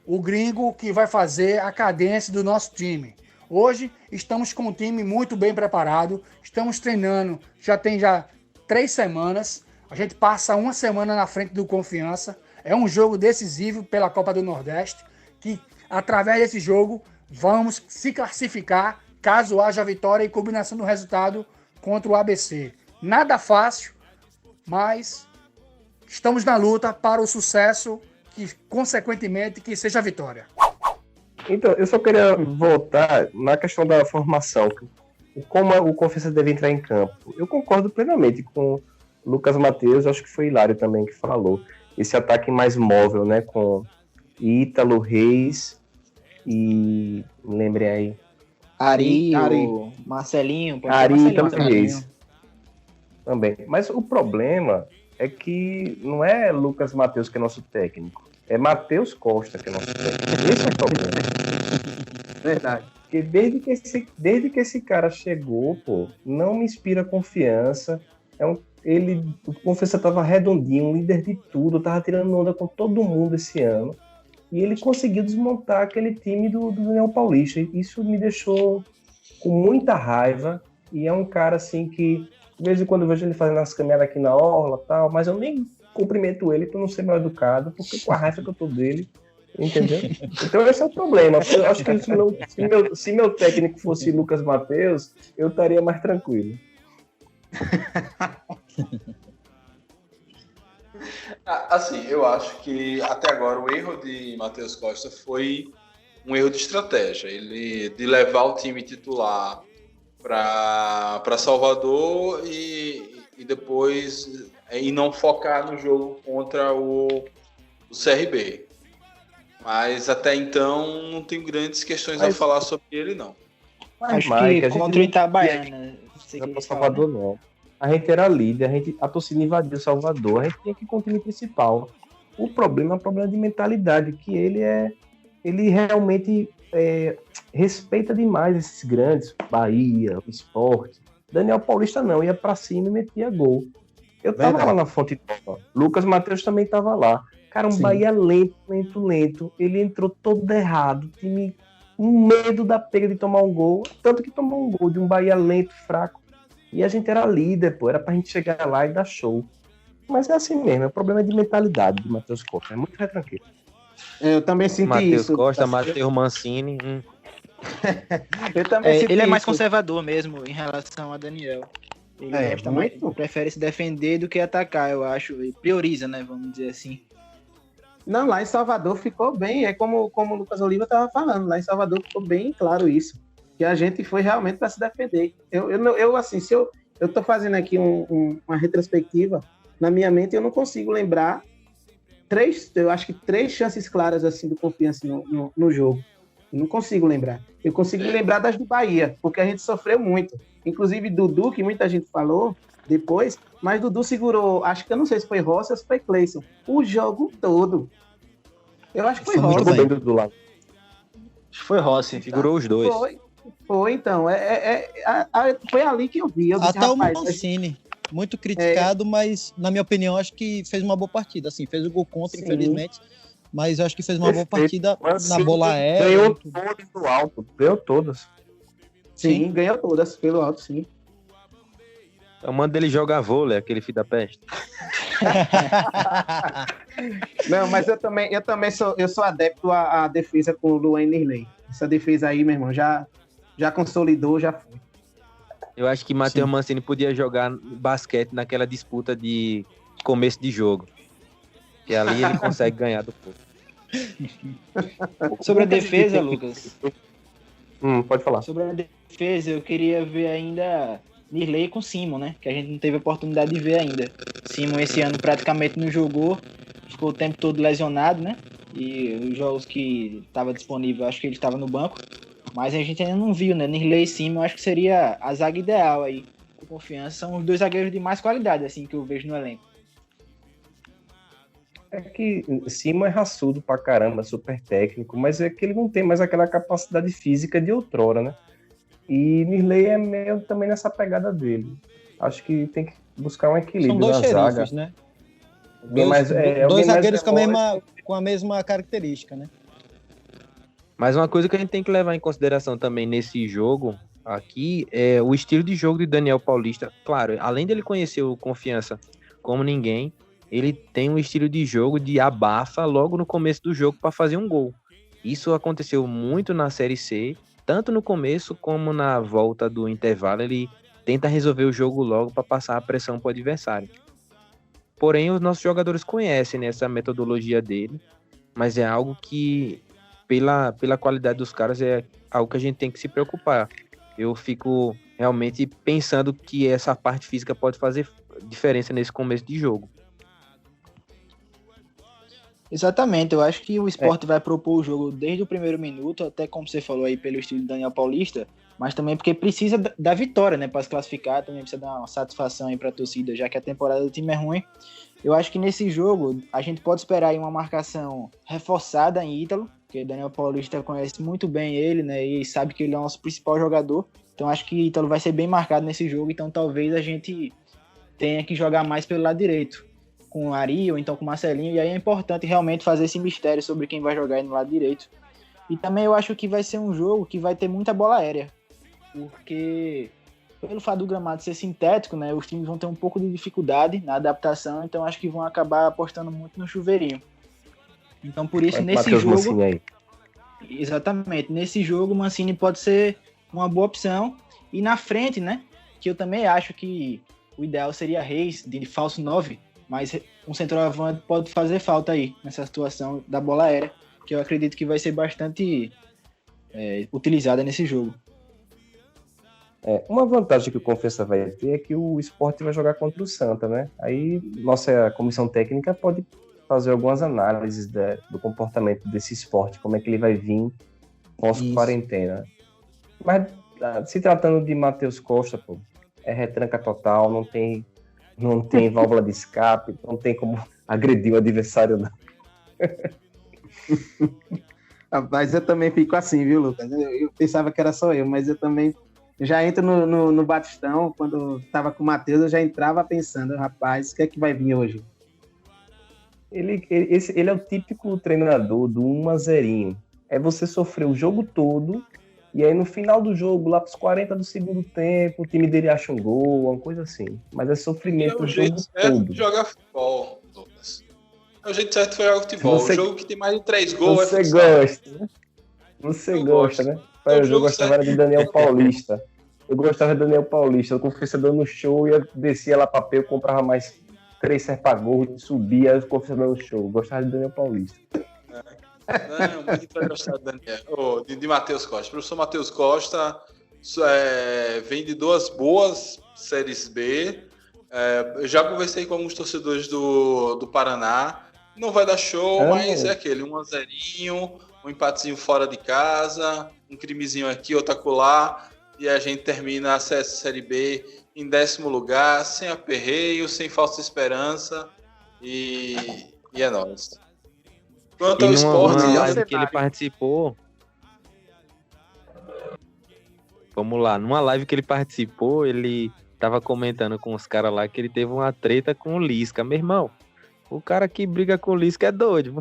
o gringo que vai fazer a cadência do nosso time. Hoje estamos com um time muito bem preparado, estamos treinando, já 3 semanas, a gente passa uma semana na frente do Confiança, é um jogo decisivo pela Copa do Nordeste, que através desse jogo vamos se classificar caso haja vitória e combinação do resultado contra o ABC. Nada fácil, mas estamos na luta para o sucesso e, consequentemente, que seja a vitória. Então, eu só queria voltar na questão da formação, como o Confiança deve entrar em campo. Eu concordo plenamente com o Lucas Matheus, acho que foi Hilário também que falou. Esse ataque mais móvel, né, com Ítalo, Reis e, me lembrei aí, Ari, Ari. o Marcelinho. Pode ser Ari Marcelinho, também. Marcelinho. Também. Mas o problema é que não é Lucas Matheus que é nosso técnico. É Matheus Costa que é nosso técnico. Esse é o problema. Verdade. Porque desde que esse cara chegou, pô, não me inspira confiança. O Confiança tava redondinho, um líder de tudo, tava tirando onda com todo mundo esse ano. E ele conseguiu desmontar aquele time do Daniel Paulista. E isso me deixou com muita raiva. E é um cara assim que, de vez em quando eu vejo ele fazendo as caminhadas aqui na orla e tal, mas eu nem cumprimento ele para não ser mal educado, porque com a raiva que eu tô dele, entendeu? Então esse é o problema. Eu acho que se meu técnico fosse Lucas Matheus, eu estaria mais tranquilo. Assim, eu acho que até agora o erro de Matheus Costa foi um erro de estratégia. Ele de levar o time titular para Salvador e depois não focar no jogo contra o CRB. Mas até então não tenho grandes questões a falar sobre ele, não. Acho Mike, que a gente contra o não Itabaiana. Não para Salvador, não. A gente era líder, a torcida invadiu Salvador, a gente tinha que ir com o time principal. O problema é um problema de mentalidade, que ele realmente respeita demais esses grandes, Bahia, o Sport. Daniel Paulista não, ia pra cima e metia gol. Eu tava lá na Fonte Nova, Lucas Matheus também tava lá. Cara, um Bahia lento. Ele entrou todo errado, time com medo da pega de tomar um gol, tanto que tomou um gol de um Bahia lento, fraco. E a gente era líder, pô, era pra gente chegar lá e dar show. Mas é assim mesmo, é um problema de mentalidade de Matheus Costa, é muito retranqueiro. Eu também senti Matheus isso. Costa, Matheus Mancini. Eu também senti Ele é mais isso. conservador mesmo em relação a Daniel. Ele muito. prefere se defender do que atacar, eu acho. Ele prioriza, né? Vamos dizer assim. Não, lá em Salvador ficou bem, como o Lucas Oliva estava falando, lá em Salvador ficou bem claro isso, que a gente foi realmente para se defender. Eu assim, se eu tô fazendo aqui uma retrospectiva, na minha mente eu não consigo lembrar eu acho que três chances claras assim do Confiança no jogo. Eu não consigo lembrar. Eu consigo lembrar das do Bahia, porque a gente sofreu muito. Inclusive Dudu, que muita gente falou depois, mas Dudu segurou, acho que eu não sei se foi Rossi ou se foi Cleison, o jogo todo. Eu acho que foi Muito Rossi. bem do lado. Foi Rossi. Figurou os dois. Foi então. Foi ali que eu vi. Eu disse, Até o rapaz, Mancini, muito criticado, mas na minha opinião acho que fez uma boa partida. Assim, fez o gol contra, Sim. infelizmente, mas eu acho que fez uma boa partida Mancini na bola aérea. Ganhou todas do alto, ganhou todas. sim, ganhou todas pelo alto, sim. Eu mando ele jogar vôlei, aquele filho da peste. Não, mas eu também sou adepto à defesa com o Luan Nirley. Essa defesa aí, meu irmão, já consolidou, já foi. Eu acho que Matheus Mancini podia jogar basquete naquela disputa de começo de jogo. Que ali ele consegue ganhar do povo. Sobre a defesa, Lucas. Pode falar. Sobre a defesa, eu queria ver ainda Nirley com Simon, né? Que a gente não teve a oportunidade de ver ainda. Simon esse ano praticamente não jogou, ficou o tempo todo lesionado, né? E os jogos que estava disponível, acho que ele estava no banco. Mas a gente ainda não viu, né? Nirley e Simon, acho que seria a zaga ideal aí. Com Confiança, são os dois zagueiros de mais qualidade, assim, que eu vejo no elenco. É que Simon é raçudo pra caramba, super técnico, mas é que ele não tem mais aquela capacidade física de outrora, né? E Nirley é meio também nessa pegada dele. Acho que tem que buscar um equilíbrio São dois na zaga. xerifes, né? Dois Zagueiros com a mesma característica, né? Mas uma coisa que a gente tem que levar em consideração também nesse jogo aqui é o estilo de jogo de Daniel Paulista. Claro, além dele conhecer o Confiança como ninguém, ele tem um estilo de jogo de abafa logo no começo do jogo para fazer um gol. Isso aconteceu muito na Série C, tanto no começo como na volta do intervalo. Ele tenta resolver o jogo logo para passar a pressão para o adversário. Porém, os nossos jogadores conhecem essa metodologia dele, mas é algo que, pela qualidade dos caras, é algo que a gente tem que se preocupar. Eu fico realmente pensando que essa parte física pode fazer diferença nesse começo de jogo. Exatamente, eu acho que o Sport vai propor o jogo desde o primeiro minuto, até como você falou aí, pelo estilo de Daniel Paulista, mas também porque precisa da vitória, né, para se classificar, também precisa dar uma satisfação aí para a torcida, já que a temporada do time é ruim. Eu acho que nesse jogo a gente pode esperar aí uma marcação reforçada em Ítalo, porque Daniel Paulista conhece muito bem ele, né, e sabe que ele é o nosso principal jogador. Então acho que Ítalo vai ser bem marcado nesse jogo, então talvez a gente tenha que jogar mais pelo lado direito, com o Ari ou então com o Marcelinho, e aí é importante realmente fazer esse mistério sobre quem vai jogar aí no lado direito. E também eu acho que vai ser um jogo que vai ter muita bola aérea, porque pelo fato do gramado ser sintético, né, os times vão ter um pouco de dificuldade na adaptação, então acho que vão acabar apostando muito no chuveirinho. Então por isso nesse jogo... Exatamente, nesse jogo o Mancini pode ser uma boa opção. E na frente, né, que eu também acho que o ideal seria Reis, de falso 9, mas um centroavante pode fazer falta aí, nessa situação da bola aérea, que eu acredito que vai ser bastante utilizada nesse jogo. Uma vantagem que o Confiança vai ter é que o Sport vai jogar contra o Santa, né? Aí nossa comissão técnica pode fazer algumas análises do comportamento desse Sport, como é que ele vai vir pós-quarentena. Mas se tratando de Matheus Costa, pô, é retranca total, não tem válvula de escape, não tem como agredir o adversário, não. Mas eu também fico assim, viu, Lucas? Eu pensava que era só eu, mas eu também já entro no Batistão. Quando estava com o Matheus, eu já entrava pensando, rapaz, o que é que vai vir hoje? Ele é o típico treinador do 1-0. É você sofrer o jogo todo, e aí no final do jogo, lá pros 40 do segundo tempo, o time dele acha um gol, uma coisa assim. Mas é sofrimento o jogo todo. De jogar futebol, Lucas. É o jeito certo de jogar futebol. O jogo que tem mais de 3 gols é futsal. Você gosta, né? Eu gostava de Daniel Paulista. Eu gostava de Daniel Paulista. Eu confesso dando show, eu descia lá pra Peu, eu comprava mais 3 serpagorros, subia, eu confesso dando show. Eu gostava de Daniel Paulista. Não, mas a gente vai gostar de Daniel. De Matheus Costa. O professor Matheus Costa vem de 2 boas séries B. Eu já conversei com alguns torcedores do Paraná. Não vai dar show, mas é aquele 1-0, um empatezinho fora de casa, um crimezinho aqui, outro acolá, e a gente termina a Série B em 10º lugar, sem aperreio, sem falsa esperança, e é nóis. Quanto ao esporte... Numa live que ele participou... Vamos lá, numa live que ele participou, ele tava comentando com os caras lá que ele teve uma treta com o Lisca. Meu irmão, o cara que briga com o Lisca é doido.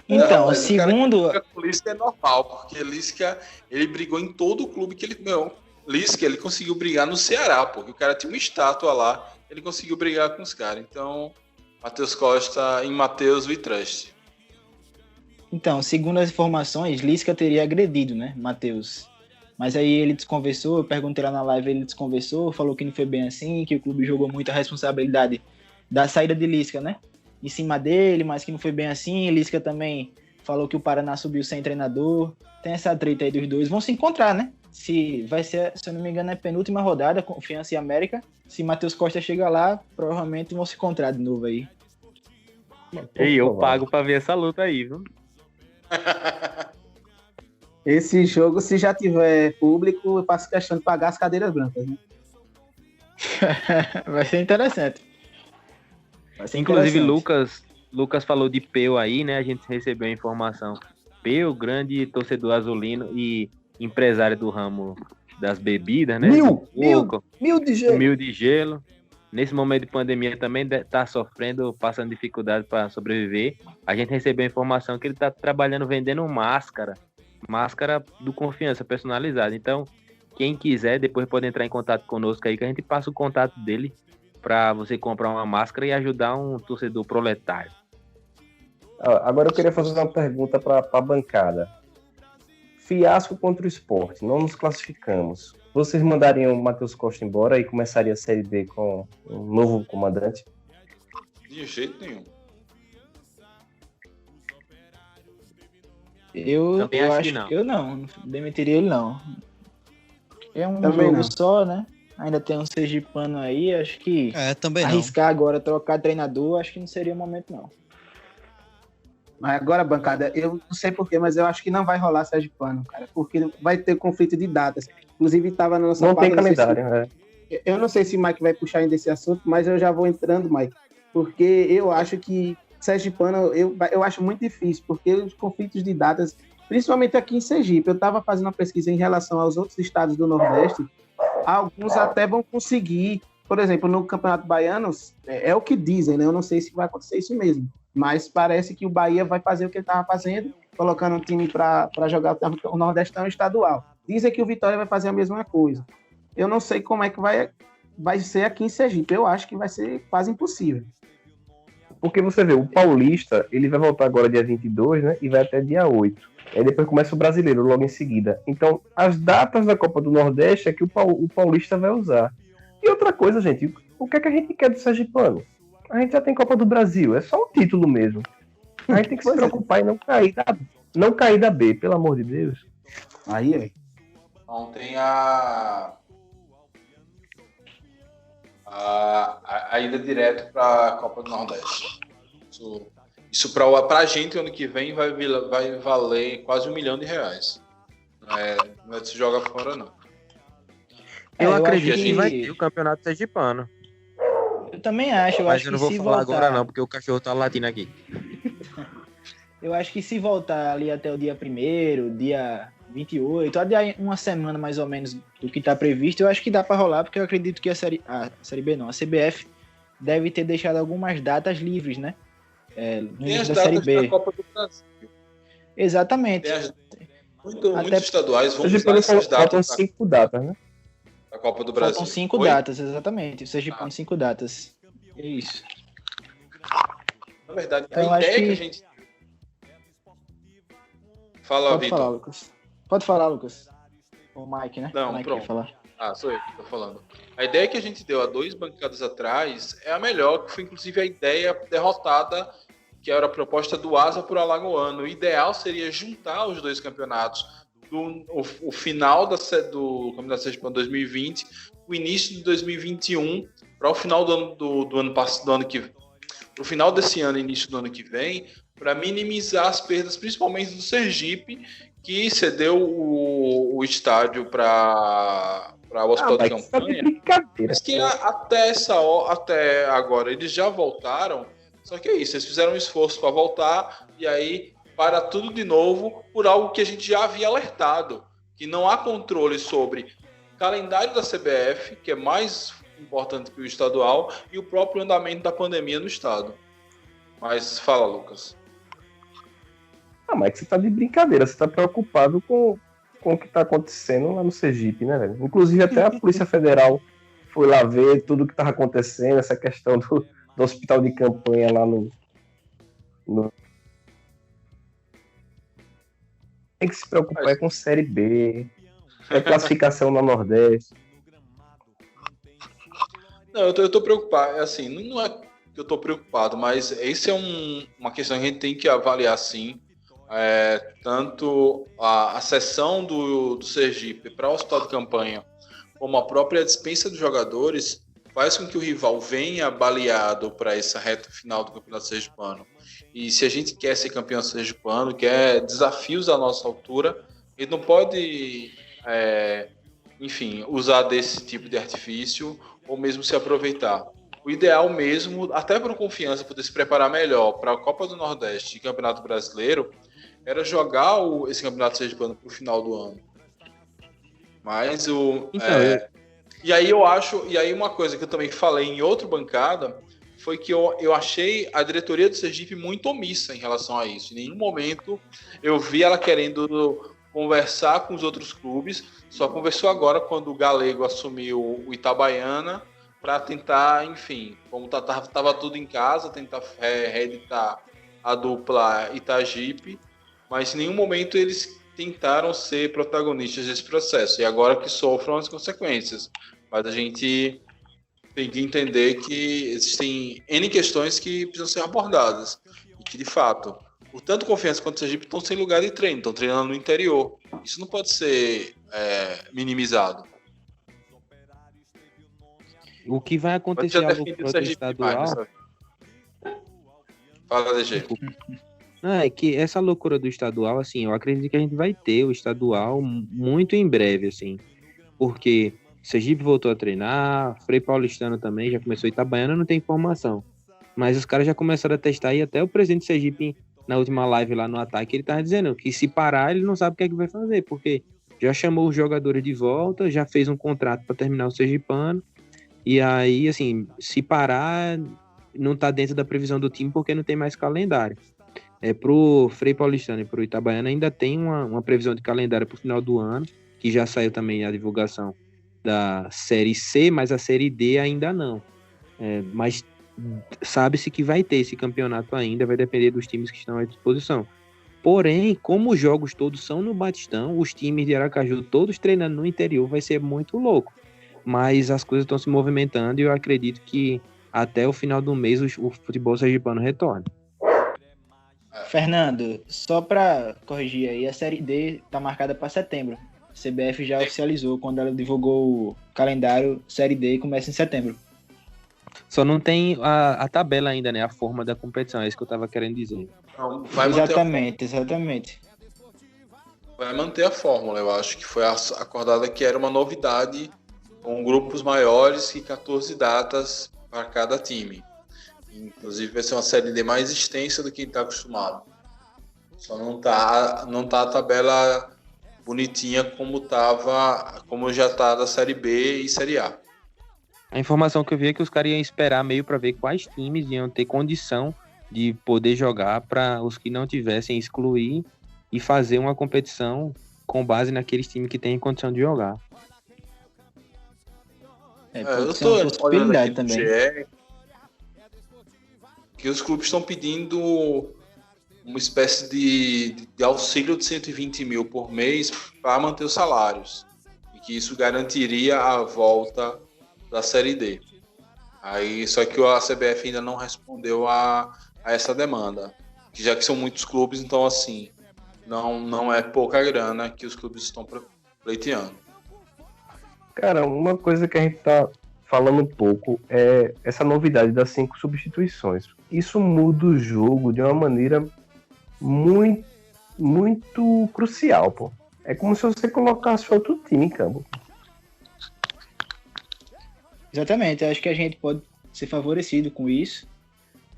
Então, segundo... O Lisca é normal, porque Lisca, ele brigou em todo o clube que ele... Não, Lisca, ele conseguiu brigar no Ceará, porque o cara tinha uma estátua lá, ele conseguiu brigar com os caras. Então, Matheus Costa em Matheus We Trust. Então, segundo as informações, Lisca teria agredido, né, Matheus? Mas aí ele desconversou, eu perguntei lá na live, ele desconversou, falou que não foi bem assim, que o clube jogou muita responsabilidade da saída de Lisca, né? Em cima dele, mas que não foi bem assim. Lisca também falou que o Paraná subiu sem treinador. Tem essa treta aí dos dois. Vão se encontrar, né? Se vai ser, se eu não me engano, é penúltima rodada, Confiança e América. Se Matheus Costa chegar lá, provavelmente vão se encontrar de novo aí. E eu pago pra ver essa luta aí, viu? Esse jogo, se já tiver público, eu faço questão de pagar as cadeiras brancas, né? Vai ser interessante. Inclusive, Lucas falou de Peu aí, né? A gente recebeu a informação. Peu, grande torcedor azulino e empresário do ramo das bebidas, né? Mil de gelo. Nesse momento de pandemia também está sofrendo, passando dificuldade para sobreviver. A gente recebeu a informação que ele está trabalhando vendendo máscara do Confiança personalizada. Então, quem quiser, depois pode entrar em contato conosco aí, que a gente passa o contato dele para você comprar uma máscara e ajudar um torcedor proletário. Agora eu queria fazer uma pergunta para a bancada. Fiasco contra o Sport, não nos classificamos. Vocês mandariam o Matheus Costa embora e começaria a Série B com um novo comandante? De jeito nenhum. Eu acho que eu não demitiria ele não. É um também jogo não. Só, né? Ainda tem um sergipano aí, acho que também arriscar agora, trocar treinador, acho que não seria o momento não. Mas agora, bancada, eu não sei porquê, mas eu acho que não vai rolar Sergipano, cara, porque vai ter conflito de datas. Inclusive, estava na nossa Não tem pauta, calendário, né? eu não sei se o Mike vai puxar ainda esse assunto, mas eu já vou entrando, Mike, porque eu acho que Sergipano, eu acho muito difícil, porque os conflitos de datas, principalmente aqui em Sergipe, eu estava fazendo uma pesquisa em relação aos outros estados do Nordeste, alguns até vão conseguir, por exemplo, no Campeonato Baiano, é o que dizem, né? Eu não sei se vai acontecer isso mesmo, mas parece que o Bahia vai fazer o que ele estava fazendo, colocando um time para jogar o Nordestão estadual. Dizem que o Vitória vai fazer a mesma coisa. Eu não sei como é que vai ser aqui em Sergipe. Eu acho que vai ser quase impossível. Porque você vê, o Paulista, ele vai voltar agora dia 22, né? E vai até dia 8. Aí depois começa o Brasileiro, logo em seguida. Então, as datas da Copa do Nordeste é que o Paulista vai usar. E outra coisa, gente, o que é que a gente quer do Sergipano? A gente já tem Copa do Brasil, é só um título mesmo. A gente tem que se preocupar em não cair da B, pelo amor de Deus. Aí. Então tem a ida direto para a Copa do Nordeste. Isso para a gente ano que vem vai valer quase R$1 milhão. Não é de se jogar fora, não. Eu eu acredito acho que que- vai ter o campeonato sergipano. Eu também acho. Eu Mas acho eu não que vou se falar voltar, agora não, porque o cachorro tá latindo aqui. Eu acho que se voltar ali até o dia 1º, dia 28, até uma semana mais ou menos do que está previsto, eu acho que dá para rolar, porque eu acredito que a Série B não, a CBF deve ter deixado algumas datas livres, né? No Tem as início da Série datas da B. Copa do Brasil. Exatamente. Muitos Até- estaduais vão usar Sergipano essas faltam datas 5 datas, né? da Copa do Brasil. Faltam 5 Oi? datas, exatamente. O Sergipano, 5 datas. É isso. Na verdade, Então, a acho ideia que que- a gente... Fala, Pode Vitor. falar, Lucas. Pode falar, Lucas. O Mike, né? Não, o Mike pronto. quer falar. Sou eu que tô falando. A ideia que a gente deu há 2 bancadas atrás é a melhor, que foi inclusive a ideia derrotada, que era a proposta do Asa por Alagoano. O ideal seria juntar os 2 campeonatos, o final do Campeonato Sergipano 2020, o início de 2021, para o final do ano que pro final desse ano, início do ano que vem, para minimizar as perdas, principalmente do Sergipe, que cedeu o estádio para o Hospital de Mas tá de Campanha. brincadeira. Mas que até agora eles já voltaram, só que é isso, eles fizeram um esforço para voltar e aí para tudo de novo por algo que a gente já havia alertado, que não há controle sobre o calendário da CBF, que é mais importante que o estadual, e o próprio andamento da pandemia no estado. Mas fala, Lucas. Mas você tá de brincadeira, você tá preocupado com o que tá acontecendo lá no Sergipe, né, velho? Inclusive até a Polícia Federal foi lá ver tudo o que tava acontecendo, essa questão do hospital de campanha lá no... Tem que se preocupar é com Série B, é classificação na Nordeste. Não, eu tô preocupado. Assim, não é que eu tô preocupado, mas esse é uma questão que a gente tem que avaliar, sim. Tanto a cessão do Sergipe para o hospital de campanha, como a própria dispensa dos jogadores, faz com que o rival venha baleado para essa reta final do Campeonato Sergipano. E se a gente quer ser campeão sergipano, quer desafios à nossa altura, ele não pode, usar desse tipo de artifício ou mesmo se aproveitar. O ideal mesmo, até para o Confiança poder se preparar melhor para a Copa do Nordeste e Campeonato Brasileiro, era jogar esse Campeonato Sergipano para o final do ano. Mas E aí uma coisa que eu também falei em outra bancada foi que eu achei a diretoria do Sergipe muito omissa em relação a isso. Em nenhum momento eu vi ela querendo conversar com os outros clubes, só conversou agora quando o Galego assumiu o Itabaiana para tentar, enfim, como tava tudo em casa, tentar reeditar a dupla Itagipe, mas em nenhum momento eles tentaram ser protagonistas desse processo, e agora que sofram as consequências. Mas a gente tem que entender que existem N questões que precisam ser abordadas, e que, de fato, o tanto Confiança quanto o Sergipe estão sem lugar de treino, estão treinando no interior. Isso não pode ser minimizado. O que vai acontecer algo pro estadual... Fala, DG. Não, é que essa loucura do estadual, assim, eu acredito que a gente vai ter o estadual muito em breve, assim, porque Sergipe voltou a treinar, Frei Paulistano também, já começou, Itabaiana não tem informação, mas os caras já começaram a testar e até o presidente de Sergipe, na última live lá no Ataque, ele tava dizendo que se parar, ele não sabe o que é que vai fazer, porque já chamou os jogadores de volta, já fez um contrato para terminar o Sergipano, e aí, assim, se parar, não tá dentro da previsão do time porque não tem mais calendário. Pro Frei Paulistano e pro Itabaiana ainda tem uma previsão de calendário pro final do ano, que já saiu também a divulgação da Série C, mas a Série D ainda não. Mas sabe-se que vai ter esse campeonato ainda, vai depender dos times que estão à disposição. Porém, como os jogos todos são no Batistão, os times de Aracaju todos treinando no interior, vai ser muito louco. Mas as coisas estão se movimentando e eu acredito que até o final do mês o futebol sergipano retorna. Fernando, só para corrigir aí, a Série D tá marcada para setembro. A CBF já oficializou quando ela divulgou o calendário, Série D começa em setembro. Só não tem a tabela ainda, né? A forma da competição, é isso que eu tava querendo dizer. Não, Exatamente. Vai manter a fórmula, eu acho que foi acordada que era uma novidade com grupos maiores e 14 datas para cada time. Inclusive vai ser uma Série D mais extensa do que está acostumado. Só não tá a tabela bonitinha como já tá da Série B e Série A. A informação que eu vi é que os caras iam esperar meio para ver quais times iam ter condição de poder jogar para os que não tivessem excluir e fazer uma competição com base naqueles times que têm condição de jogar. Pode ser uma possibilidade também. Que os clubes estão pedindo uma espécie de auxílio de 120 mil por mês para manter os salários. E que isso garantiria a volta da Série D. Aí, só que a CBF ainda não respondeu a essa demanda. Já que são muitos clubes, então assim, não é pouca grana que os clubes estão pleiteando. Cara, uma coisa que a gente tá falando um pouco é essa novidade das 5 substituições. Isso muda o jogo de uma maneira muito, muito crucial, pô. É como se você colocasse outro time em campo. Exatamente, eu acho que a gente pode ser favorecido com isso.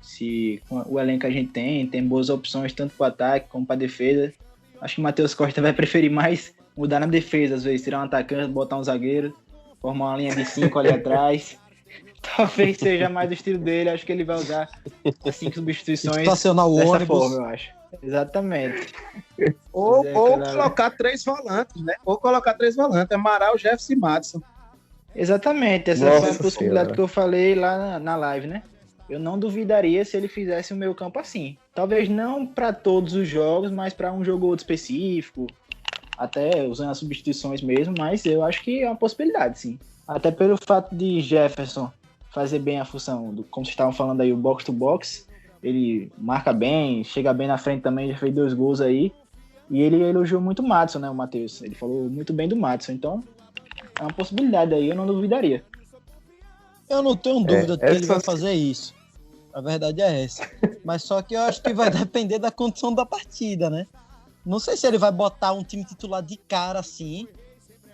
Se com o elenco que a gente tem boas opções tanto para o ataque como para a defesa. Acho que o Matheus Costa vai preferir mais mudar na defesa, às vezes tirar um atacante, botar um zagueiro, formar uma linha de 5 ali atrás. Talvez seja mais do estilo dele, acho que ele vai usar as 5 substituições estacionar o dessa ônibus. forma, eu acho. Exatamente. Ou Claro. colocar 3 volantes, né? Amaral, Jefferson e Madison. Exatamente, essa Nossa foi a possibilidade Senhora. que eu falei lá na live, né? Eu não duvidaria se ele fizesse o meio campo assim. Talvez não para todos os jogos, mas para um jogo ou outro específico, até usando as substituições mesmo, mas eu acho que é uma possibilidade, sim. Até pelo fato de Jefferson fazer bem a função, como vocês estavam falando aí, o box to box, ele marca bem, chega bem na frente também, já fez 2 gols aí, e ele elogiou muito o Madison, né, o Matheus? Ele falou muito bem do Madison, então é uma possibilidade aí, eu não duvidaria. Eu não tenho dúvida de que ele essa- vai fazer isso. A verdade é essa. Mas só que eu acho que vai depender da condição da partida, né? Não sei se ele vai botar um time titular de cara assim.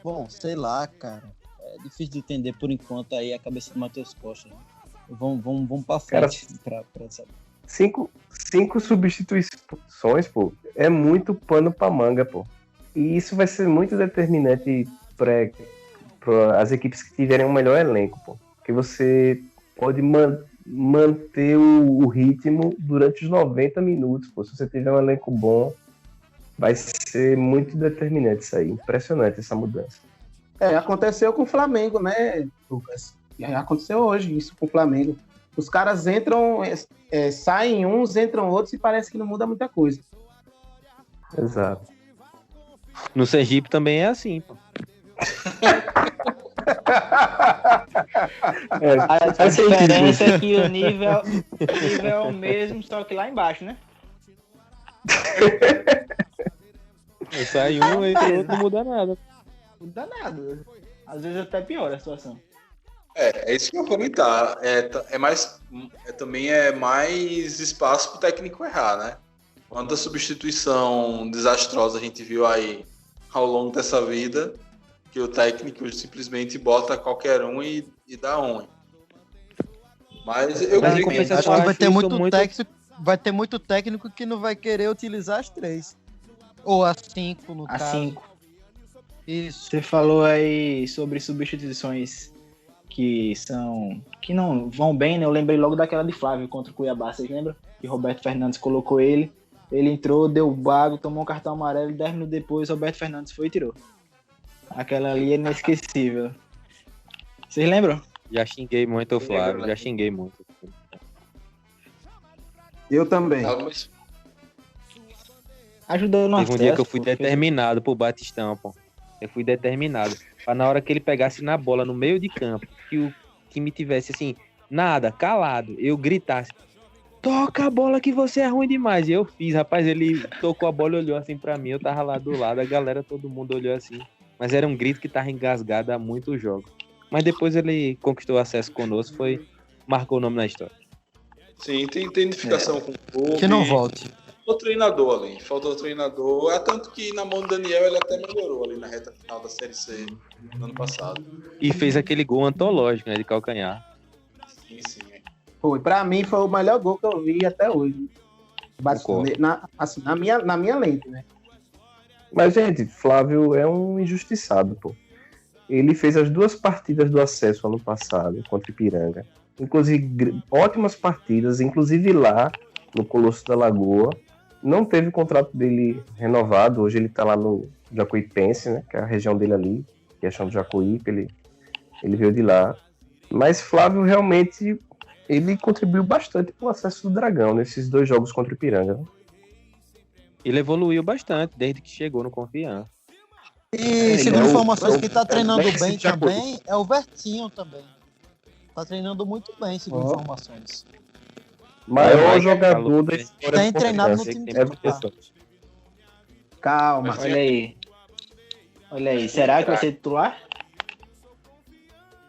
Bom, sei lá, cara. É difícil de entender por enquanto aí a cabeça do Matheus Costa. Né? Vamos pra frente pra saber. 5 substituições, pô, é muito pano pra manga, pô. E isso vai ser muito determinante para as equipes que tiverem um melhor elenco, pô. Porque você pode manter o ritmo durante os 90 minutos, pô. Se você tiver um elenco bom, vai ser muito determinante isso aí. Impressionante essa mudança. Aconteceu com o Flamengo, né, Lucas? E aconteceu hoje isso com o Flamengo. Os caras entram, saem uns, entram outros e parece que não muda muita coisa. Exato. No Sergipe também é assim, pô. A diferença é que o nível é o mesmo, só que lá embaixo, né? Sai um, entra outro, não muda nada. Não dá nada. Às vezes até piora a situação. É isso que eu ia comentar. Também é mais espaço pro técnico errar, né? Quanta substituição desastrosa a gente viu aí ao longo dessa vida, que o técnico simplesmente bota qualquer um e dá ruim. Mas eu Mas em creio compensação, Acho que eu vai acho ter isso muito- vai ter muito técnico que não vai querer utilizar as 3. Ou as 5, no A caso. 5. Isso. Você falou aí sobre substituições que não vão bem, né? Eu lembrei logo daquela de Flávio contra o Cuiabá, vocês lembram? Que Roberto Fernandes colocou ele entrou, deu bago, tomou um cartão amarelo e 10 minutos depois Roberto Fernandes foi e tirou. Aquela ali é inesquecível. Vocês lembram? Já xinguei muito o Flávio, já xinguei muito. Eu também. mas Ajudou no Teve um dia acesso, que eu fui pô, determinado pro Batistão, pô. Eu fui determinado. Pra na hora que ele pegasse na bola no meio de campo, que o time tivesse assim, nada, calado, eu gritasse: toca a bola que você é ruim demais. E eu fiz, rapaz, ele tocou a bola e olhou assim pra mim, eu tava lá do lado, a galera, todo mundo olhou assim. Mas era um grito que tava engasgado há muitos jogos. Mas depois ele conquistou acesso conosco, marcou o nome na história. sim, tem identificação com o clube. Que não volte. Faltou treinador ali, faltou treinador. É tanto que na mão do Daniel ele até melhorou ali na reta final da Série C do ano passado. E fez aquele gol antológico, né, de calcanhar. Sim, sim. Foi, pra mim foi o melhor gol que eu vi até hoje. Concordo. Na minha lente, né? Mas, gente, Flávio é um injustiçado, pô. Ele fez as 2 partidas do acesso ano passado contra o Ipiranga. Inclusive, ótimas partidas, inclusive lá no Colosso da Lagoa. Não teve o contrato dele renovado. Hoje ele tá lá no Jacuipense, né? Que é a região dele ali, que é chão do Jacuípe. Ele veio de lá. Mas Flávio realmente ele contribuiu bastante pro acesso do Dragão nesses 2 jogos contra o Ipiranga, né? Ele evoluiu bastante desde que chegou no Confiança. E segundo é o- informações, é o- quem tá treinando é o Messi bem de Jacuípe. também é o Vertinho também. Tá treinando muito bem, segundo Ó. informações. Maior Mike jogador falou, da né? história Tem do treinado no Confiança. time Tem titular. pessoas. Calma. Mas- Olha aí. Olha aí. Será que vai ser titular?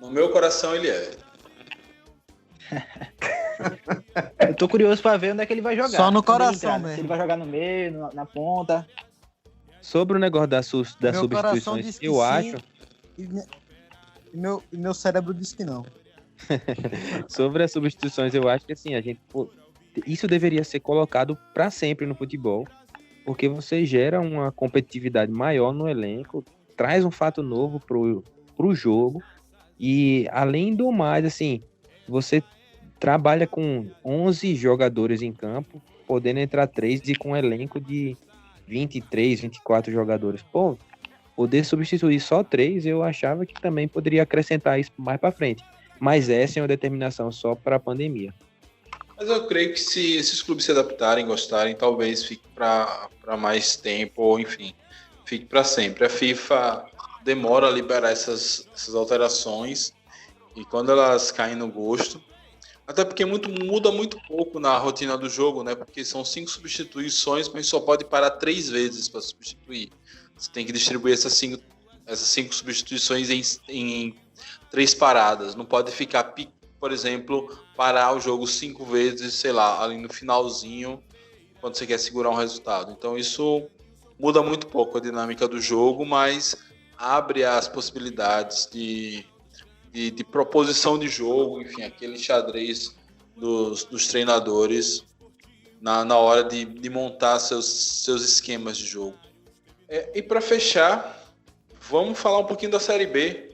No meu coração ele é. Eu tô curioso pra ver onde é que ele vai jogar. Só no Onde ele coração entrar, né? mesmo. Se ele vai jogar no meio, na ponta. Sobre o negócio das Meu coração substituições, diz que eu sim. acho. E meu cérebro disse que não. Sobre as substituições, eu acho que assim, isso deveria ser colocado para sempre no futebol, porque você gera uma competitividade maior no elenco, traz um fato novo pro jogo, e além do mais, assim, você trabalha com 11 jogadores em campo, podendo entrar 3 e com um elenco de 23, 24 jogadores. Pô, poder substituir só 3, eu achava que também poderia acrescentar isso mais para frente. Mas essa é uma determinação só para a pandemia. Mas eu creio que se esses clubes se adaptarem, gostarem, talvez fique para mais tempo, ou enfim, fique para sempre. A FIFA demora a liberar essas alterações, e quando elas caem no gosto, até porque muda muito pouco na rotina do jogo, né? Porque são 5 substituições, mas só pode parar 3 vezes para substituir. Você tem que distribuir essas cinco substituições em 3 paradas. Não pode ficar, por exemplo, parar o jogo 5 vezes, sei lá, ali no finalzinho, quando você quer segurar um resultado. Então isso muda muito pouco a dinâmica do jogo, mas abre as possibilidades de proposição de jogo, enfim, aquele xadrez dos treinadores na hora de montar seus esquemas de jogo. E para fechar, vamos falar um pouquinho da Série B.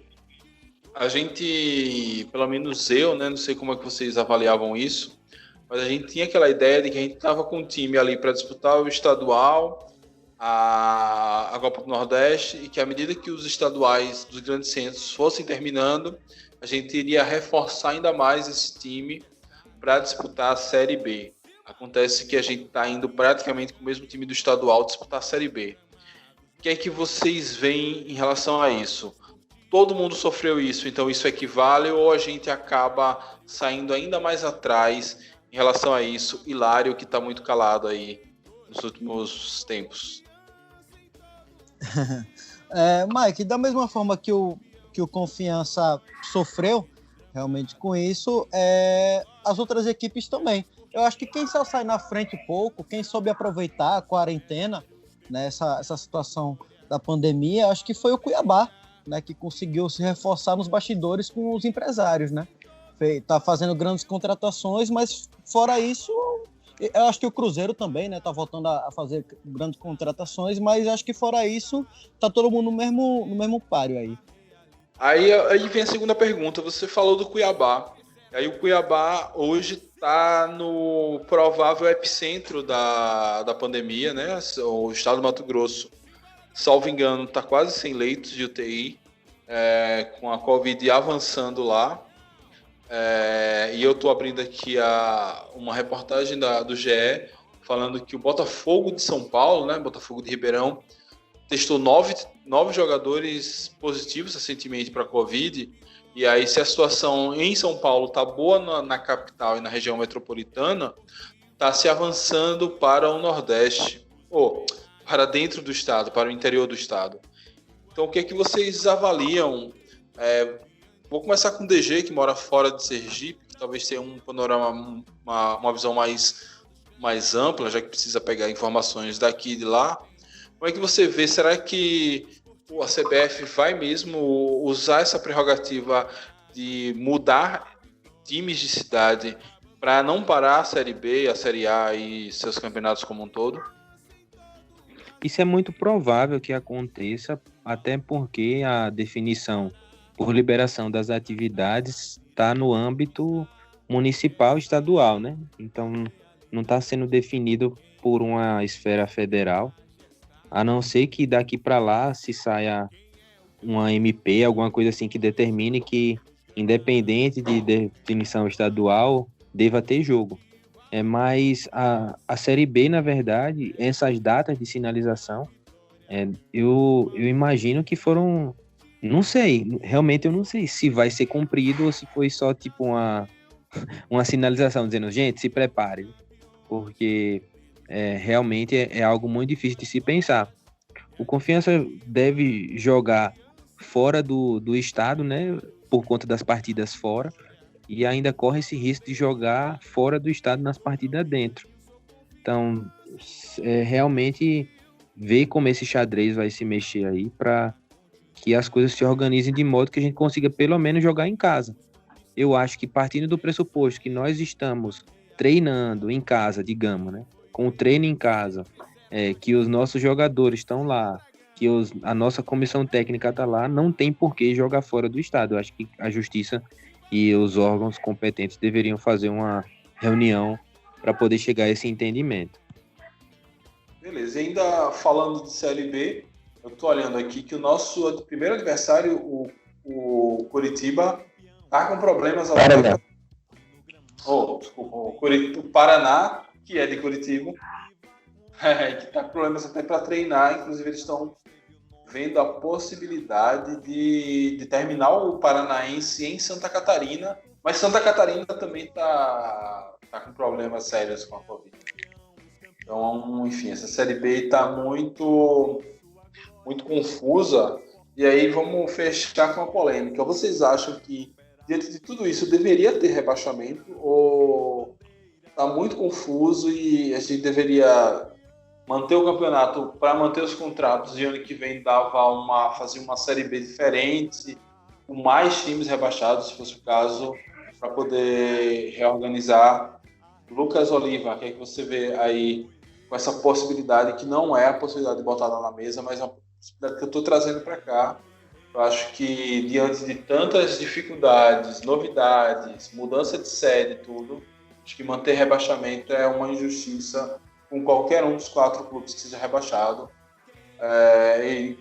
A gente, pelo menos eu, né, não sei como é que vocês avaliavam isso, mas a gente tinha aquela ideia de que a gente estava com um time ali para disputar o estadual, a Copa do Nordeste, e que à medida que os estaduais dos grandes centros fossem terminando, a gente iria reforçar ainda mais esse time para disputar a Série B. Acontece que a gente está indo praticamente com o mesmo time do estadual disputar a Série B. O que é que vocês veem em relação a isso? Todo mundo sofreu isso, então isso equivale, ou a gente acaba saindo ainda mais atrás em relação a isso? Hilário, que está muito calado aí nos últimos tempos. Mike, da mesma forma que o Confiança sofreu realmente com isso, as outras equipes também. Eu acho que quem só sai na frente pouco, quem soube aproveitar a quarentena, né, essa situação da pandemia, acho que foi o Cuiabá, né, que conseguiu se reforçar nos bastidores com os empresários, né? Tá fazendo grandes contratações, mas fora isso, eu acho que o Cruzeiro também, né, tá voltando a fazer grandes contratações, mas acho que fora isso, tá todo mundo no mesmo páreo aí. Aí vem a segunda pergunta. Você falou do Cuiabá. Aí o Cuiabá hoje está no provável epicentro da pandemia, né? O estado do Mato Grosso, salvo engano, está quase sem leitos de UTI, com a Covid avançando lá. E eu estou abrindo aqui uma reportagem do GE falando que o Botafogo de São Paulo, né? Botafogo de Ribeirão, testou 9 jogadores positivos recentemente para a Covid. E aí, se a situação em São Paulo está boa na capital e na região metropolitana, está se avançando para o Nordeste, ou para dentro do estado, para o interior do estado. Então, o que é que vocês avaliam? Vou começar com o DG, que mora fora de Sergipe, que talvez tenha um panorama, uma visão mais ampla, já que precisa pegar informações daqui e de lá. Como é que você vê? Será que a CBF vai mesmo usar essa prerrogativa de mudar times de cidade para não parar a Série B, a Série A e seus campeonatos como um todo? Isso é muito provável que aconteça, até porque a definição por liberação das atividades está no âmbito municipal e estadual, né? Então, não está sendo definido por uma esfera federal, a não ser que daqui para lá se saia uma MP, alguma coisa assim que determine que, independente de definição estadual, deva ter jogo. Mas a Série B, na verdade, essas datas de sinalização, eu imagino que foram... Não sei, realmente eu não sei se vai ser cumprido ou se foi só tipo uma sinalização dizendo, gente, se prepare, porque realmente é algo muito difícil de se pensar. O Confiança deve jogar fora do estado, né, por conta das partidas fora, e ainda corre esse risco de jogar fora do estado nas partidas dentro. Então, realmente ver como esse xadrez vai se mexer aí para que as coisas se organizem de modo que a gente consiga pelo menos jogar em casa. Eu acho que partindo do pressuposto que nós estamos treinando em casa, digamos, né, com o treino em casa, que os nossos jogadores estão lá, que a nossa comissão técnica está lá, não tem por que jogar fora do estado. Eu acho que a justiça e os órgãos competentes deveriam fazer uma reunião para poder chegar a esse entendimento. Beleza, e ainda falando de Série B, eu estou olhando aqui que o nosso primeiro adversário, o Curitiba, está com problemas... O Paraná, que é de Curitiba, que está com problemas até para treinar. Inclusive, eles estão vendo a possibilidade de terminar o Paranaense em Santa Catarina, mas Santa Catarina também está com problemas sérios com a Covid. Então, enfim, essa Série B está muito confusa. E aí vamos fechar com a polêmica. Vocês acham que, diante de tudo isso, deveria ter rebaixamento ou está muito confuso e a gente deveria manter o campeonato para manter os contratos e ano que vem fazer uma Série B diferente, com mais times rebaixados, se fosse o caso, para poder reorganizar? Lucas Oliva, o que é que você vê aí com essa possibilidade, que não é a possibilidade botada na mesa, mas é uma possibilidade que eu estou trazendo para cá? Eu acho que, diante de tantas dificuldades, novidades, mudança de sede e tudo, acho que manter rebaixamento é uma injustiça com qualquer um dos 4 clubes que seja rebaixado, e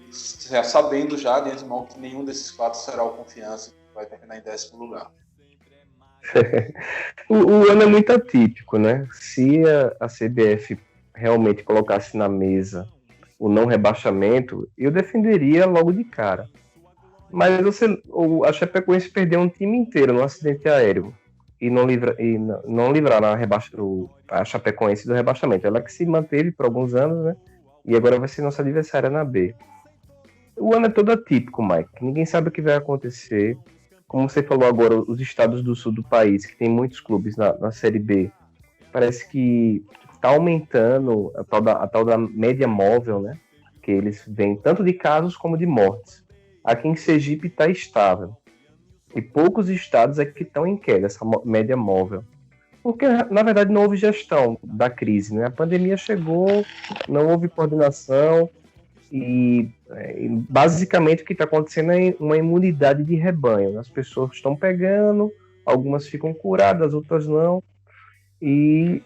sabendo já de antemão que nenhum desses 4 será o Confiança, que vai terminar em 10º lugar. O ano é muito atípico, né? Se a CBF realmente colocasse na mesa o não rebaixamento, eu defenderia logo de cara. Mas a Chapecoense perdeu um time inteiro no acidente aéreo e não livrar a Chapecoense do rebaixamento. Ela que se manteve por alguns anos, né? E agora vai ser nossa adversária na B. O ano é todo atípico, Mike. Ninguém sabe o que vai acontecer. Como você falou agora, os estados do sul do país, que tem muitos clubes na Série B, parece que está aumentando a tal da média móvel, né? Que eles veem tanto de casos como de mortes. Aqui em Sergipe está estável. E poucos estados é que estão em queda, essa média móvel. Porque, na verdade, não houve gestão da crise, né? A pandemia chegou, não houve coordenação e basicamente o que está acontecendo é uma imunidade de rebanho. As pessoas estão pegando, algumas ficam curadas, outras não, e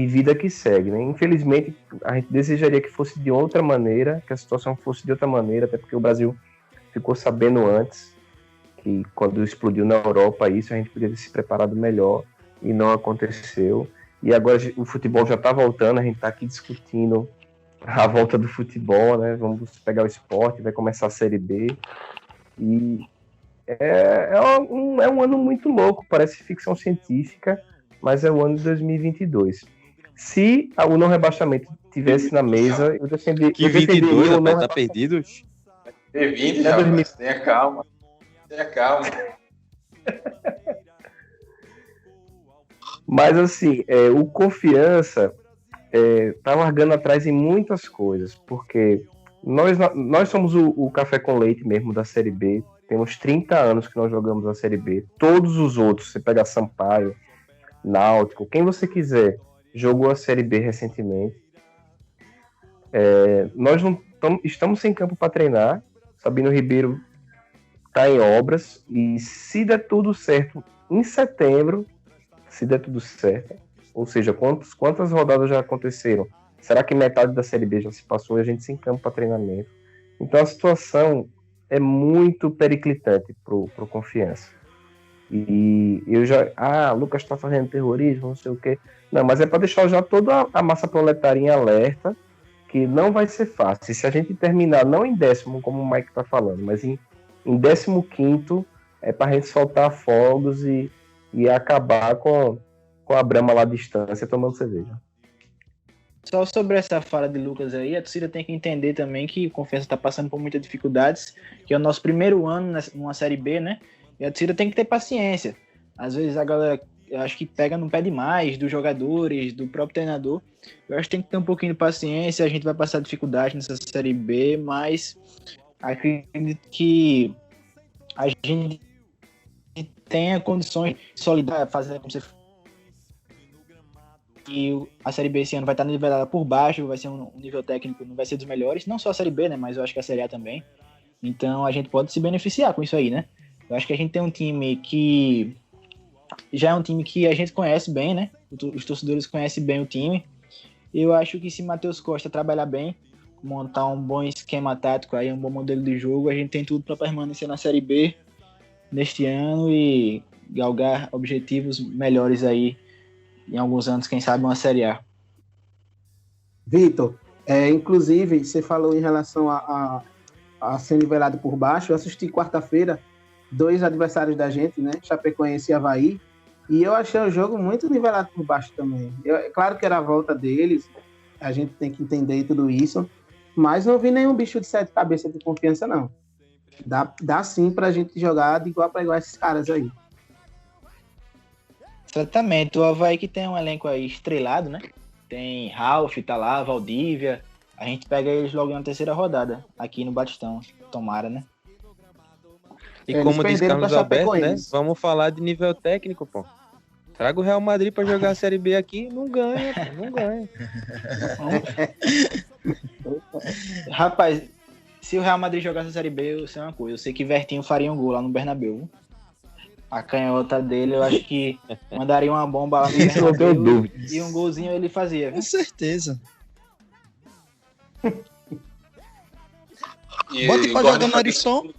vida que segue, né? Infelizmente, a gente desejaria que fosse de outra maneira, que a situação fosse de outra maneira, até porque o Brasil ficou sabendo antes que quando explodiu na Europa isso, a gente poderia ter se preparado melhor e não aconteceu. E agora o futebol já está voltando, a gente está aqui discutindo a volta do futebol, né? Vamos pegar o esporte, vai começar a Série B. E é um ano muito louco, parece ficção científica, mas é o ano de 2022. Se o não rebaixamento tivesse na mesa, eu defenderia... Que 22, rapaz, tá perdido? T20, rapaz, tenha calma. Tenha calma. Mas assim, o Confiança tá largando atrás em muitas coisas, porque nós somos o café com leite mesmo da Série B, temos 30 anos que nós jogamos a Série B, todos os outros, você pega Sampaio, Náutico, quem você quiser, jogou a Série B recentemente. Nós não estamos sem campo para treinar, Sabino Ribeiro está em obras, e se der tudo certo em setembro, se der tudo certo, ou seja, quantas rodadas já aconteceram? Será que metade da Série B já se passou e a gente sem campo para treinamento? Então a situação é muito periclitante pro Confiança. E eu já... Lucas está fazendo terrorismo, não sei o quê. Não, mas é para deixar já toda a massa proletária em alerta, que não vai ser fácil. E se a gente terminar, não em 10º, como o Mike está falando, mas em 15º, é para a gente soltar fogos e acabar com a Brahma lá à distância tomando cerveja. Só sobre essa fala de Lucas aí, a torcida tem que entender também que o Confiança está passando por muitas dificuldades, que é o nosso primeiro ano numa Série B, né? E a torcida tem que ter paciência. Às vezes a galera, eu acho que pega no pé demais dos jogadores, do próprio treinador. Eu acho que tem que ter um pouquinho de paciência, a gente vai passar dificuldade nessa Série B, mas acredito que a gente tenha condições de solidar, fazer como você... E a Série B esse ano vai estar nivelada por baixo, vai ser um nível técnico, não vai ser dos melhores, não só a Série B, né, mas eu acho que a Série A também. Então a gente pode se beneficiar com isso aí, né? Eu acho que a gente tem um time que já é um time que a gente conhece bem, né? Os torcedores conhecem bem o time. Eu acho que se Matheus Costa trabalhar bem, montar um bom esquema tático aí, um bom modelo de jogo, a gente tem tudo para permanecer na Série B neste ano e galgar objetivos melhores aí em alguns anos, quem sabe uma Série A. Vitor, inclusive, você falou em relação a ser nivelado por baixo. Eu assisti quarta-feira 2 adversários da gente, né? Chapecoense e Avaí, e eu achei o jogo muito nivelado por baixo também. Claro que era a volta deles, a gente tem que entender tudo isso, mas não vi nenhum bicho de 7 cabeças de Confiança, não. Dá sim pra gente jogar de igual para igual esses caras aí. Exatamente, o Avaí que tem um elenco aí estrelado, né? Tem Ralf, tá lá, Valdívia. A gente pega eles logo na 3ª rodada, aqui no Batistão. Tomara, né? E como diz Carlos Alberto, né? Vamos falar de nível técnico, pô. Traga o Real Madrid pra jogar a Série B aqui, não ganha, pô, não ganha. Rapaz, se o Real Madrid jogasse a Série B, eu sei uma coisa. Eu sei que Vertinho faria um gol lá no Bernabéu. A canhota dele, eu acho que mandaria uma bomba lá no Isso não tenho dúvidas. E um golzinho ele fazia. Com certeza. E bota pra jogar no Ariston.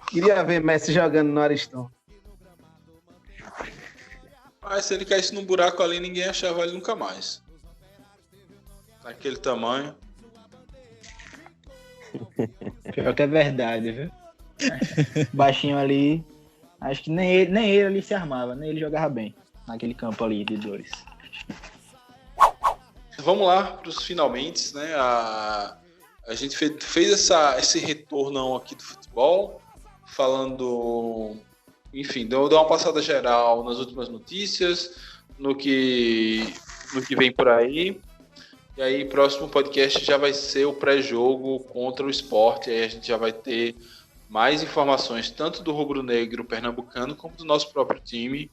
Queria ver Messi jogando no Ariston. Mas se ele caísse num buraco ali, ninguém achava ele nunca mais. Naquele tamanho. Pior que é verdade, viu? Baixinho ali, acho que nem ele ali se armava, nem ele jogava bem naquele campo ali de dores. Vamos lá para os finalmente, né? A gente fez esse retorno aqui do futebol. falando, enfim, deu uma passada geral nas últimas notícias, no que vem por aí. E aí, próximo podcast já vai ser o pré-jogo contra o Sport. Aí a gente já vai ter mais informações, tanto do rubro-negro pernambucano, como do nosso próprio time.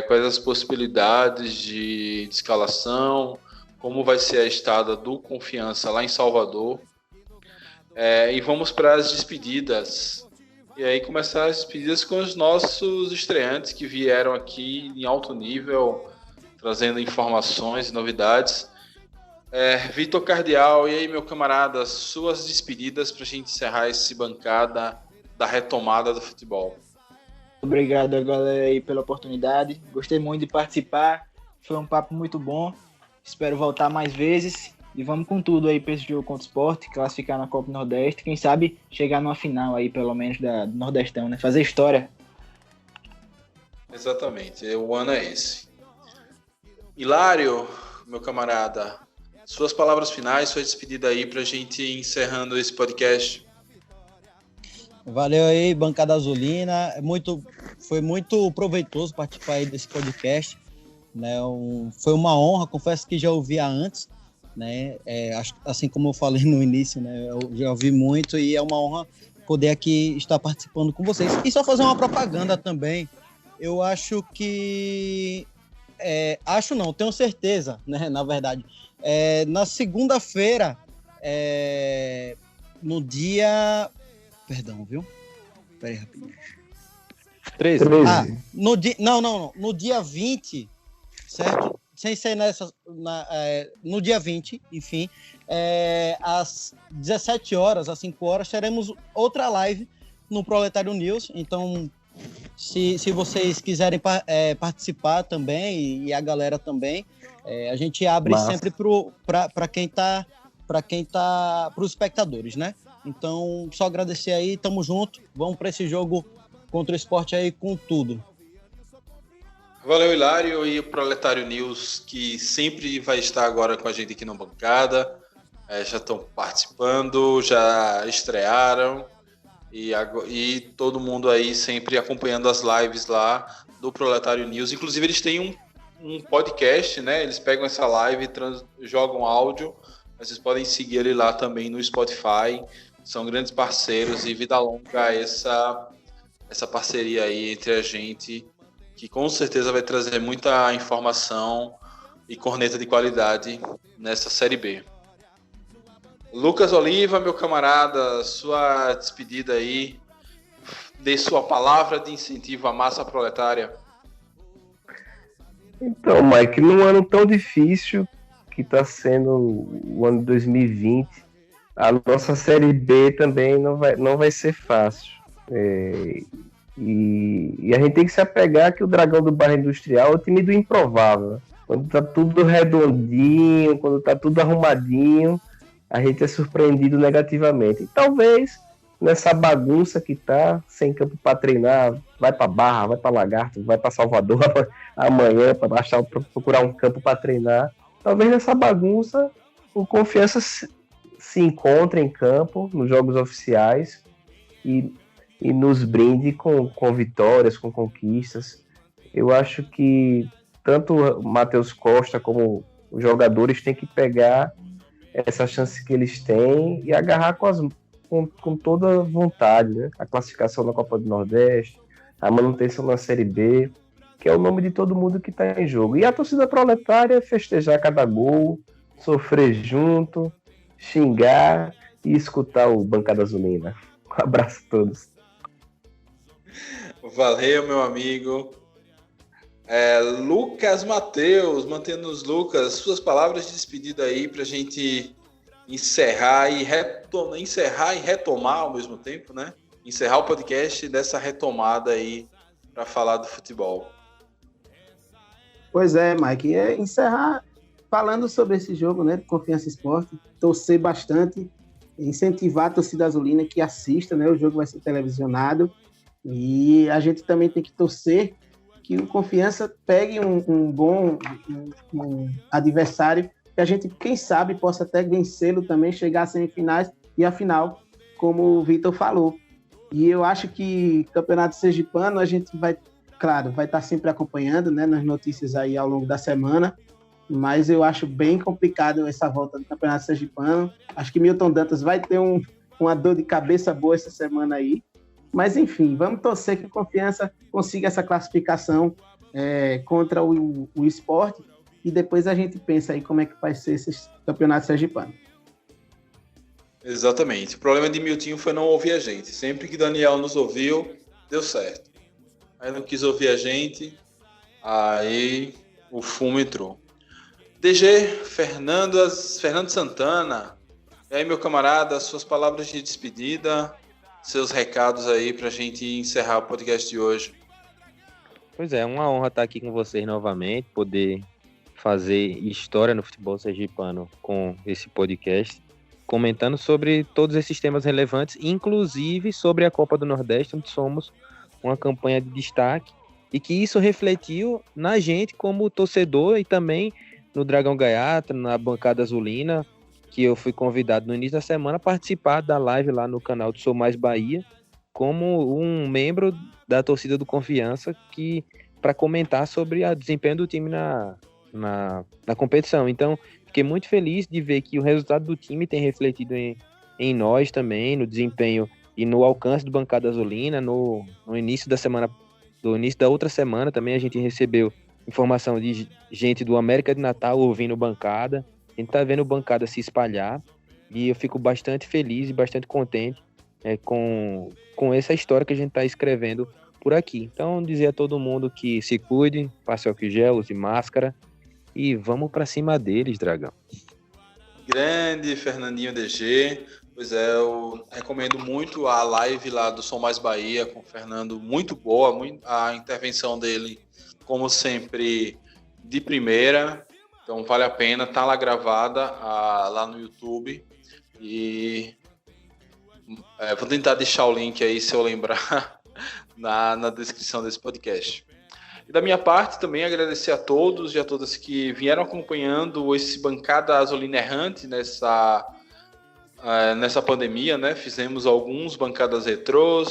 Quais as possibilidades de escalação, como vai ser a estada do Confiança lá em Salvador. E vamos para as despedidas. E aí começar as despedidas com os nossos estreantes que vieram aqui em alto nível, trazendo informações e novidades. Vitor Cardial, e aí, meu camarada, suas despedidas para a gente encerrar esse bancada da retomada do futebol. Obrigado, galera, aí pela oportunidade. Gostei muito de participar. Foi um papo muito bom. Espero voltar mais vezes. E vamos com tudo aí para esse jogo contra o Sport, classificar na Copa Nordeste. Quem sabe chegar numa final aí, pelo menos, do Nordestão, né? Fazer história. Exatamente, o ano é esse. Hilário, meu camarada, suas palavras finais, sua despedida aí para a gente ir encerrando esse podcast. Valeu aí, Bancada Azulina. Foi muito proveitoso participar aí desse podcast, né? Foi uma honra, confesso que já ouvia antes, né? Assim como eu falei no início, né? Eu já ouvi muito e é uma honra poder aqui estar participando com vocês. E só fazer uma propaganda também. Eu acho que... tenho certeza, né? Na verdade. Na segunda-feira, no dia... Perdão, viu? Peraí, rapidinho. 13. No dia 20, certo? Sem ser no dia 20, enfim, às 17 horas, às 5 horas, teremos outra live no Proletário News. Então, se vocês quiserem participar também, e a galera também, a gente abre sempre para quem tá, para os espectadores, né? Então, só agradecer aí, tamo junto, vamos para esse jogo contra o Sport aí com tudo. Valeu, Hilário, e o Proletário News, que sempre vai estar agora com a gente aqui na bancada. Já estão participando, já estrearam, e todo mundo aí sempre acompanhando as lives lá do Proletário News. Inclusive, eles têm um podcast, né? Eles pegam essa live e jogam áudio. Vocês podem seguir ele lá também no Spotify. São grandes parceiros e vida longa essa parceria aí entre a gente, que com certeza vai trazer muita informação e corneta de qualidade nessa Série B. Lucas Oliva, meu camarada, sua despedida aí, dê sua palavra de incentivo à massa proletária. Então, Mike, num ano tão difícil que está sendo o ano de 2020, a nossa Série B também não vai ser fácil. E a gente tem que se apegar que o Dragão do Bairro Industrial é o time do improvável. Quando tá tudo redondinho, quando tá tudo arrumadinho, a gente é surpreendido negativamente. E talvez nessa bagunça que tá, sem campo para treinar, vai para Barra, vai para Lagarto, vai para Salvador amanhã para procurar um campo para treinar. Talvez nessa bagunça o Confiança se encontre em campo, nos jogos oficiais, e nos brinde com vitórias, com conquistas. Eu acho que tanto o Matheus Costa como os jogadores têm que pegar essa chance que eles têm e agarrar com toda a vontade, né? A classificação na Copa do Nordeste, a manutenção na Série B, que é o nome de todo mundo que está em jogo. E a torcida proletária festejar cada gol, sofrer junto, xingar e escutar o Bancada Azulina. Um abraço a todos. Valeu, meu amigo. Lucas Mateus, mantendo-nos, Lucas, suas palavras de despedida aí para a gente encerrar e retomar ao mesmo tempo, né? Encerrar o podcast dessa retomada aí para falar do futebol. Pois é, Mike, encerrar falando sobre esse jogo, né, de Confiança Esporte, torcer bastante, incentivar a torcida azulina que assista, né, o jogo vai ser televisionado, e a gente também tem que torcer que o Confiança pegue um bom adversário, que a gente, quem sabe, possa até vencê-lo também, chegar às semifinais e à final, como o Vitor falou. E eu acho que Campeonato Sergipano a gente vai estar sempre acompanhando, né, nas notícias aí ao longo da semana, mas eu acho bem complicado essa volta do Campeonato Sergipano. Acho que Milton Dantas vai ter uma dor de cabeça boa essa semana aí. Mas, enfim, vamos torcer que Confiança consiga essa classificação contra o Sport e depois a gente pensa aí como é que vai ser esse Campeonato Sergipano. Exatamente. O problema de Miltinho foi não ouvir a gente. Sempre que Daniel nos ouviu, deu certo. Aí não quis ouvir a gente, aí o fumo entrou. DG, Fernando Santana. E aí, meu camarada, suas palavras de despedida, seus recados aí pra gente encerrar o podcast de hoje. Pois é uma honra estar aqui com vocês novamente, poder fazer história no futebol sergipano com esse podcast, comentando sobre todos esses temas relevantes, inclusive sobre a Copa do Nordeste, onde somos uma campanha de destaque, e que isso refletiu na gente como torcedor e também no Dragão Gaiata, na bancada azulina, que eu fui convidado no início da semana a participar da live lá no canal do Sou Mais Bahia, como um membro da torcida do Confiança, para comentar sobre o desempenho do time na competição. Então, fiquei muito feliz de ver que o resultado do time tem refletido em nós também, no desempenho e no alcance do Bancada Azulina. No início da outra semana também a gente recebeu informação de gente do América de Natal ouvindo Bancada. A gente está vendo Bancada se espalhar e eu fico bastante feliz e bastante contente com essa história que a gente está escrevendo por aqui. Então, dizer a todo mundo que se cuide, passe álcool gel, use máscara e vamos para cima deles, Dragão. Grande Fernandinho DG. Pois é, eu recomendo muito a live lá do Som Mais Bahia com o Fernando, muito boa, a intervenção dele, como sempre, de primeira. Então vale a pena, tá lá gravada lá no YouTube. E vou tentar deixar o link aí, se eu lembrar, na descrição desse podcast. E da minha parte também agradecer a todos e a todas que vieram acompanhando esse Bancada Azulina Errante nessa pandemia, né? Fizemos alguns bancadas retrôs,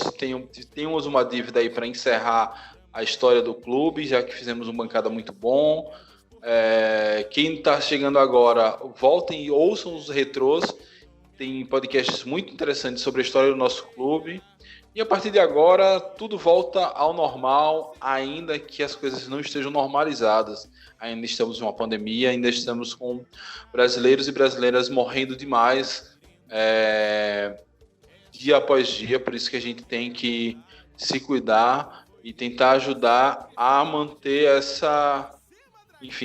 temos uma dívida aí para encerrar a história do clube, já que fizemos um bancada muito bom. Quem está chegando agora, voltem e ouçam os retrôs, tem podcasts muito interessantes sobre a história do nosso clube. E a partir de agora, tudo volta ao normal, ainda que as coisas não estejam normalizadas. Ainda estamos em uma pandemia, ainda estamos com brasileiros e brasileiras morrendo demais, dia após dia, por isso que a gente tem que se cuidar e tentar ajudar a manter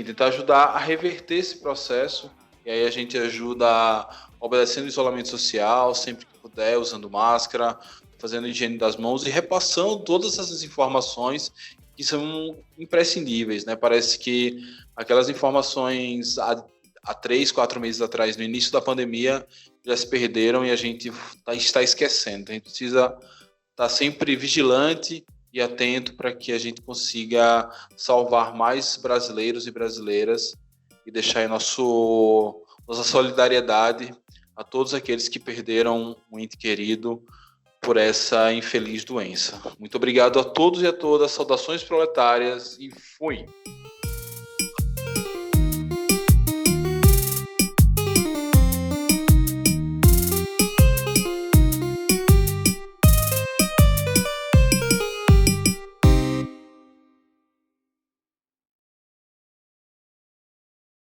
tentar ajudar a reverter esse processo. E aí a gente ajuda obedecendo o isolamento social, sempre que puder, usando máscara, fazendo higiene das mãos e repassando todas essas informações que são imprescindíveis, né? Parece que aquelas informações há 3, 4 meses atrás, no início da pandemia, já se perderam e a gente está esquecendo. A gente precisa estar sempre vigilante e atento para que a gente consiga salvar mais brasileiros e brasileiras e deixar aí nossa solidariedade a todos aqueles que perderam um ente querido por essa infeliz doença. Muito obrigado a todos e a todas, saudações proletárias e fui!